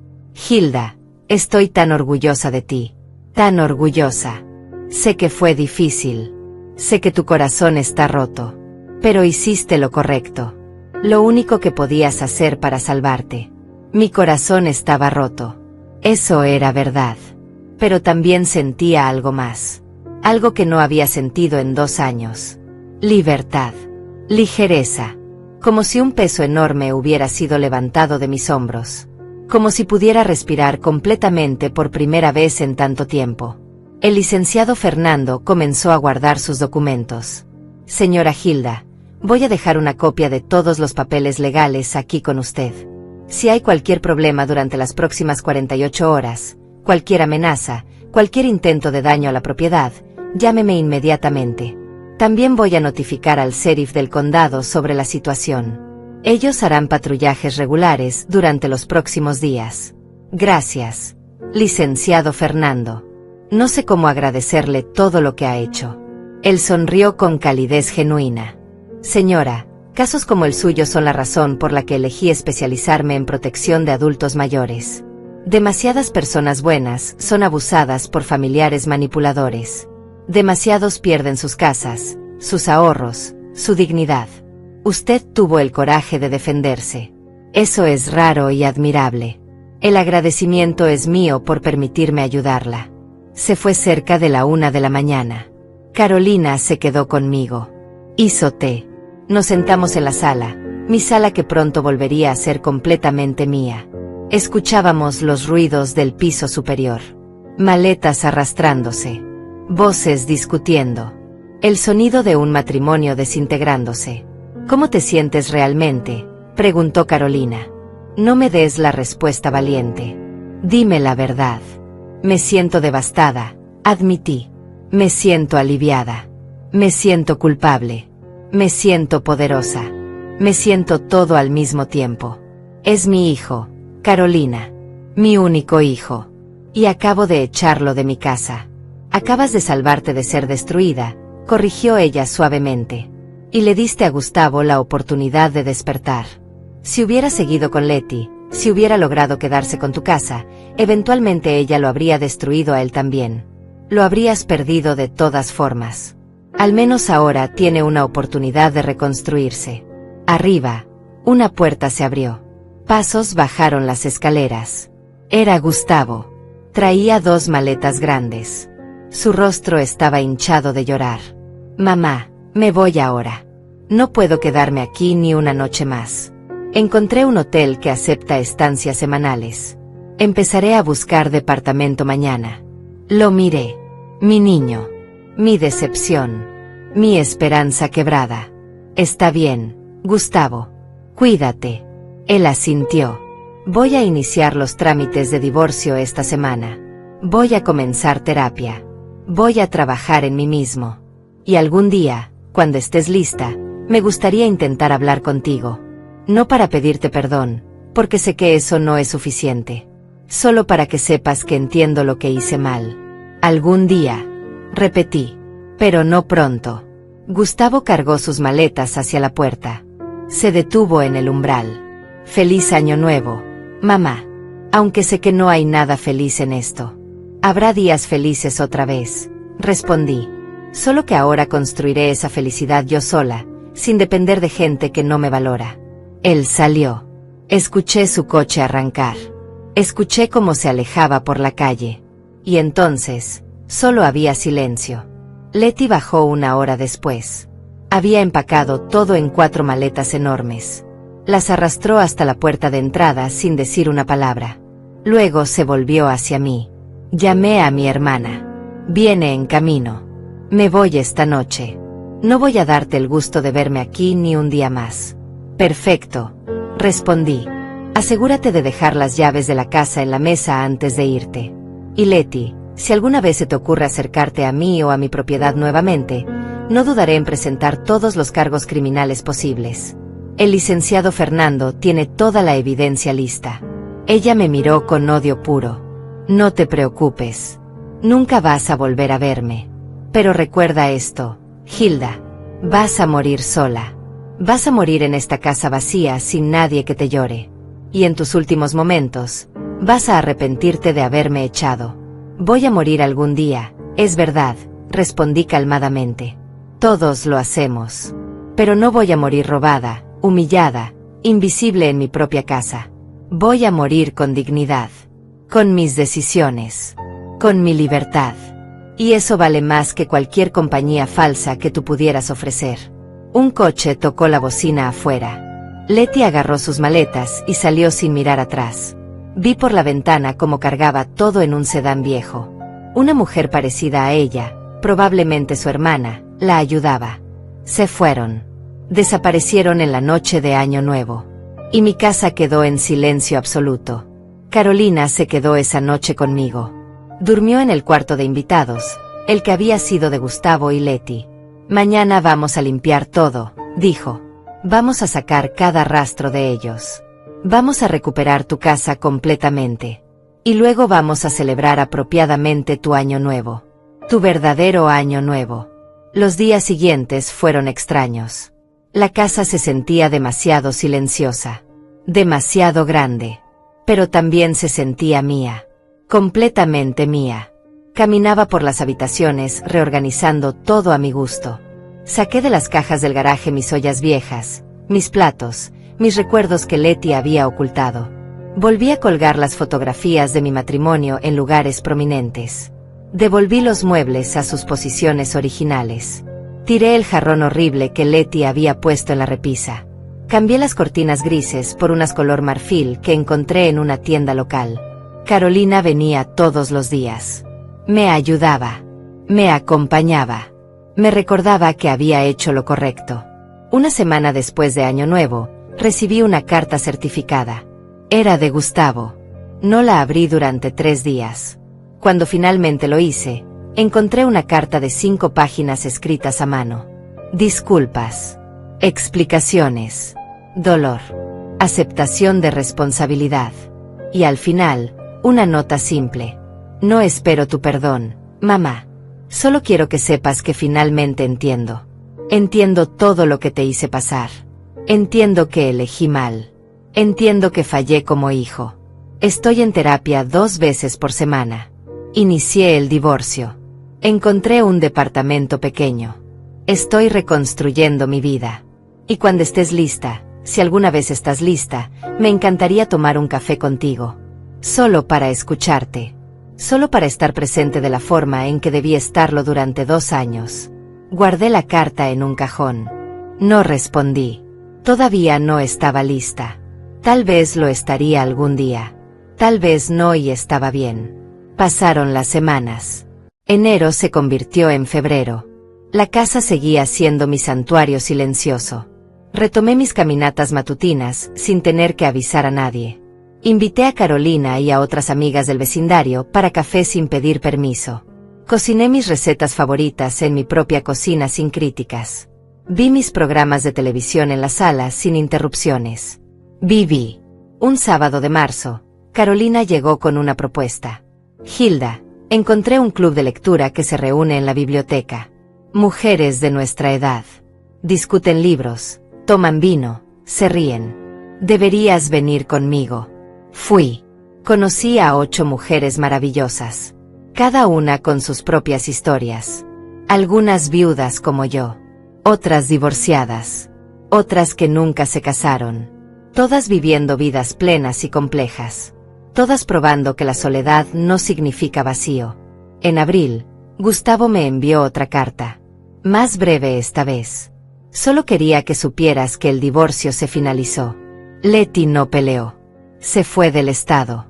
Hilda, estoy tan orgullosa de ti. Tan orgullosa. Sé que fue difícil. Sé que tu corazón está roto. Pero hiciste lo correcto. Lo único que podías hacer para salvarte. Mi corazón estaba roto. Eso era verdad. Pero también sentía algo más. Algo que no había sentido en 2 años. Libertad. Ligereza. Como si un peso enorme hubiera sido levantado de mis hombros. Como si pudiera respirar completamente por primera vez en tanto tiempo. El licenciado Fernando comenzó a guardar sus documentos. Señora Hilda, voy a dejar una copia de todos los papeles legales aquí con usted. Si hay cualquier problema durante las próximas 48 horas, cualquier amenaza, cualquier intento de daño a la propiedad, llámeme inmediatamente. También voy a notificar al sheriff del condado sobre la situación. Ellos harán patrullajes regulares durante los próximos días. Gracias, licenciado Fernando. No sé cómo agradecerle todo lo que ha hecho. Él sonrió con calidez genuina. Señora, casos como el suyo son la razón por la que elegí especializarme en protección de adultos mayores. Demasiadas personas buenas son abusadas por familiares manipuladores. Demasiados pierden sus casas, sus ahorros, su dignidad. Usted tuvo el coraje de defenderse. Eso es raro y admirable. El agradecimiento es mío por permitirme ayudarla. Se fue cerca de la 1 de la mañana. Carolina se quedó conmigo. Hizo té. Nos sentamos en la sala, mi sala que pronto volvería a ser completamente mía. Escuchábamos los ruidos del piso superior. Maletas arrastrándose. Voces discutiendo. El sonido de un matrimonio desintegrándose. ¿Cómo te sientes realmente?, preguntó Carolina. No me des la respuesta valiente. Dime la verdad. Me siento devastada, admití. Me siento aliviada. Me siento culpable. Me siento poderosa. Me siento todo al mismo tiempo. Es mi hijo, Carolina. Mi único hijo. Y acabo de echarlo de mi casa. Acabas de salvarte de ser destruida, corrigió ella suavemente. Y le diste a Gustavo la oportunidad de despertar. Si hubiera seguido con Leti, si hubiera logrado quedarse con tu casa, eventualmente ella lo habría destruido a él también. Lo habrías perdido de todas formas. Al menos ahora tiene una oportunidad de reconstruirse. Arriba, una puerta se abrió. Pasos bajaron las escaleras. Era Gustavo. Traía 2 maletas grandes. Su rostro estaba hinchado de llorar. Mamá, me voy ahora. No puedo quedarme aquí ni una noche más. Encontré un hotel que acepta estancias semanales. Empezaré a buscar departamento mañana. Lo miré. Mi niño. Mi decepción. Mi esperanza quebrada. Está bien, Gustavo. Cuídate. Él asintió. Voy a iniciar los trámites de divorcio esta semana. Voy a comenzar terapia. Voy a trabajar en mí mismo. Y algún día, cuando estés lista, me gustaría intentar hablar contigo. No para pedirte perdón, porque sé que eso no es suficiente. Solo para que sepas que entiendo lo que hice mal. Algún día, repetí. Pero no pronto. Gustavo cargó sus maletas hacia la puerta. Se detuvo en el umbral. Feliz año nuevo, mamá. Aunque sé que no hay nada feliz en esto. Habrá días felices otra vez, respondí. Solo que ahora construiré esa felicidad yo sola, sin depender de gente que no me valora. Él salió. Escuché su coche arrancar. Escuché cómo se alejaba por la calle. Y entonces, solo había silencio. Letty bajó una hora después. Había empacado todo en 4 maletas enormes. Las arrastró hasta la puerta de entrada sin decir una palabra. Luego se volvió hacia mí. Llamé a mi hermana. Viene en camino. Me voy esta noche. No voy a darte el gusto de verme aquí ni un día más. Perfecto, respondí. Asegúrate de dejar las llaves de la casa en la mesa antes de irte. Y Letty, si alguna vez se te ocurre acercarte a mí o a mi propiedad nuevamente, no dudaré en presentar todos los cargos criminales posibles. El licenciado Fernando tiene toda la evidencia lista. Ella me miró con odio puro. No te preocupes. Nunca vas a volver a verme. Pero recuerda esto, Hilda. Vas a morir sola. Vas a morir en esta casa vacía sin nadie que te llore. Y en tus últimos momentos, vas a arrepentirte de haberme echado. Voy a morir algún día, es verdad, respondí calmadamente. Todos lo hacemos. Pero no voy a morir robada, humillada, invisible en mi propia casa. Voy a morir con dignidad. Con mis decisiones. Con mi libertad. Y eso vale más que cualquier compañía falsa que tú pudieras ofrecer. Un coche tocó la bocina afuera. Letty agarró sus maletas y salió sin mirar atrás. Vi por la ventana cómo cargaba todo en un sedán viejo. Una mujer parecida a ella, probablemente su hermana, la ayudaba. Se fueron. Desaparecieron en la noche de Año Nuevo. Y mi casa quedó en silencio absoluto. Carolina se quedó esa noche conmigo. Durmió en el cuarto de invitados, el que había sido de Gustavo y Letty. Mañana vamos a limpiar todo, dijo. Vamos a sacar cada rastro de ellos. Vamos a recuperar tu casa completamente. Y luego vamos a celebrar apropiadamente tu año nuevo. Tu verdadero año nuevo. Los días siguientes fueron extraños. La casa se sentía demasiado silenciosa. Demasiado grande. Pero también se sentía mía. Completamente mía. Caminaba por las habitaciones reorganizando todo a mi gusto. Saqué de las cajas del garaje mis ollas viejas, mis platos, mis recuerdos que Letty había ocultado. Volví a colgar las fotografías de mi matrimonio en lugares prominentes. Devolví los muebles a sus posiciones originales. Tiré el jarrón horrible que Letty había puesto en la repisa. Cambié las cortinas grises por unas color marfil que encontré en una tienda local. Carolina venía todos los días. Me ayudaba. Me acompañaba. Me recordaba que había hecho lo correcto. Una semana después de Año Nuevo, recibí una carta certificada. Era de Gustavo. No la abrí durante 3 días. Cuando finalmente lo hice, encontré una carta de 5 páginas escritas a mano. Disculpas. Explicaciones. Dolor. Aceptación de responsabilidad. Y al final, una nota simple. No espero tu perdón, mamá. Solo quiero que sepas que finalmente entiendo. Entiendo todo lo que te hice pasar. Entiendo que elegí mal. Entiendo que fallé como hijo. Estoy en terapia 2 veces por semana. Inicié el divorcio. Encontré un departamento pequeño. Estoy reconstruyendo mi vida. Y cuando estés lista, si alguna vez estás lista, me encantaría tomar un café contigo. Solo para escucharte. Solo para estar presente de la forma en que debí estarlo durante 2 años. Guardé la carta en un cajón. No respondí. Todavía no estaba lista. Tal vez lo estaría algún día. Tal vez no y estaba bien. Pasaron las semanas. Enero se convirtió en febrero. La casa seguía siendo mi santuario silencioso. Retomé mis caminatas matutinas sin tener que avisar a nadie. Invité a Carolina y a otras amigas del vecindario para café sin pedir permiso. Cociné mis recetas favoritas en mi propia cocina sin críticas. Vi mis programas de televisión en la sala sin interrupciones. Viví. Un sábado de marzo, Carolina llegó con una propuesta. Hilda, encontré un club de lectura que se reúne en la biblioteca. Mujeres de nuestra edad. Discuten libros, toman vino, se ríen. Deberías venir conmigo. Fui. Conocí a 8 mujeres maravillosas. Cada una con sus propias historias. Algunas viudas como yo. Otras divorciadas. Otras que nunca se casaron. Todas viviendo vidas plenas y complejas. Todas probando que la soledad no significa vacío. En abril, Gustavo me envió otra carta. Más breve esta vez. Solo quería que supieras que el divorcio se finalizó. Leti no peleó. Se fue del estado.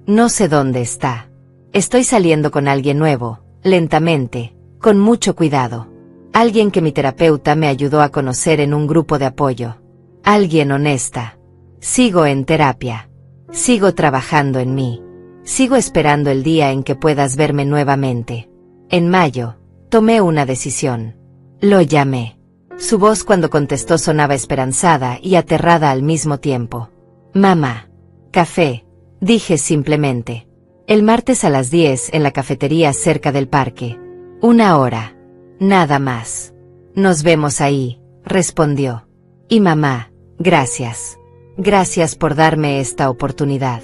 No sé dónde está. Estoy saliendo con alguien nuevo, lentamente, con mucho cuidado. Alguien que mi terapeuta me ayudó a conocer en un grupo de apoyo. Alguien honesta. Sigo en terapia. Sigo trabajando en mí. Sigo esperando el día en que puedas verme nuevamente. En mayo, tomé una decisión. Lo llamé. Su voz cuando contestó sonaba esperanzada y aterrada al mismo tiempo. Mamá. Café, dije simplemente. El martes a las 10 en la cafetería cerca del parque. 1 hora. Nada más. Nos vemos ahí, respondió. Y mamá, gracias. Gracias por darme esta oportunidad.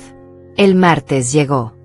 El martes llegó.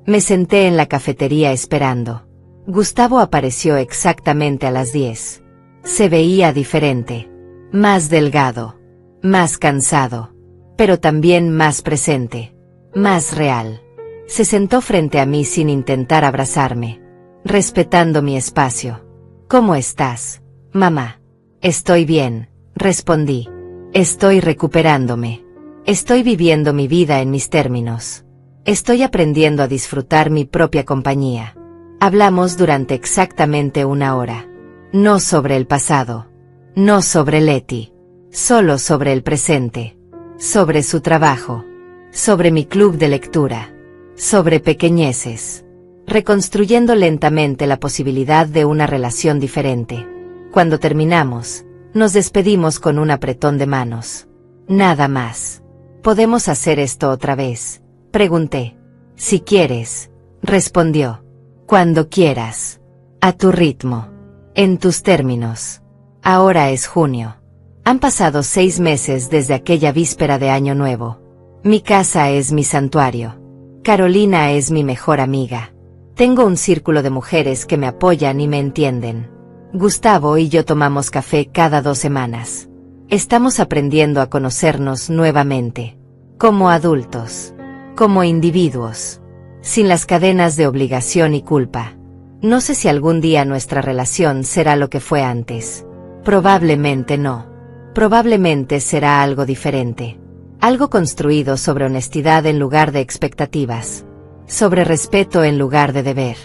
Me senté en la cafetería esperando. Gustavo apareció exactamente a las 10. Se veía diferente. Más delgado. Más cansado. Pero también más presente. Más real. Se sentó frente a mí sin intentar abrazarme. Respetando mi espacio. ¿Cómo estás, mamá? Estoy bien, respondí. Estoy recuperándome. Estoy viviendo mi vida en mis términos. Estoy aprendiendo a disfrutar mi propia compañía. Hablamos durante exactamente 1 hora. No sobre el pasado. No sobre Leti. Solo sobre el presente. Sobre su trabajo. Sobre mi club de lectura. Sobre pequeñeces. Reconstruyendo lentamente la posibilidad de una relación diferente. Cuando terminamos, nos despedimos con un apretón de manos. Nada más. ¿Podemos hacer esto otra vez?, pregunté. Si quieres, respondió. Cuando quieras. A tu ritmo. En tus términos. Ahora es junio. Han pasado 6 meses desde aquella víspera de Año Nuevo. Mi casa es mi santuario. Carolina es mi mejor amiga. Tengo un círculo de mujeres que me apoyan y me entienden. Gustavo y yo tomamos café cada 2 semanas. Estamos aprendiendo a conocernos nuevamente. Como adultos. Como individuos. Sin las cadenas de obligación y culpa. No sé si algún día nuestra relación será lo que fue antes. Probablemente no. Probablemente será algo diferente. Algo construido sobre honestidad en lugar de expectativas. Sobre respeto en lugar de deber.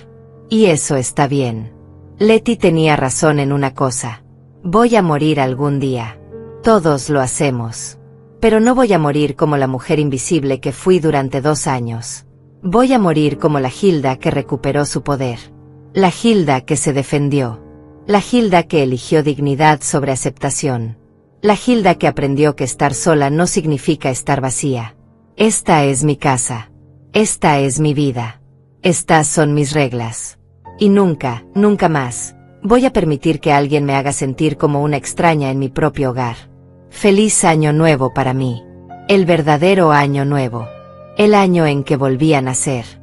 Y eso está bien. Leti tenía razón en una cosa. Voy a morir algún día. Todos lo hacemos. Pero no voy a morir como la mujer invisible que fui durante 2 años. Voy a morir como la Hilda que recuperó su poder. La Hilda que se defendió. La Hilda que eligió dignidad sobre aceptación. La Hilda que aprendió que estar sola no significa estar vacía. Esta es mi casa. Esta es mi vida. Estas son mis reglas. Y nunca, nunca más, voy a permitir que alguien me haga sentir como una extraña en mi propio hogar. Feliz Año Nuevo para mí. El verdadero Año Nuevo. El año en que volví a nacer.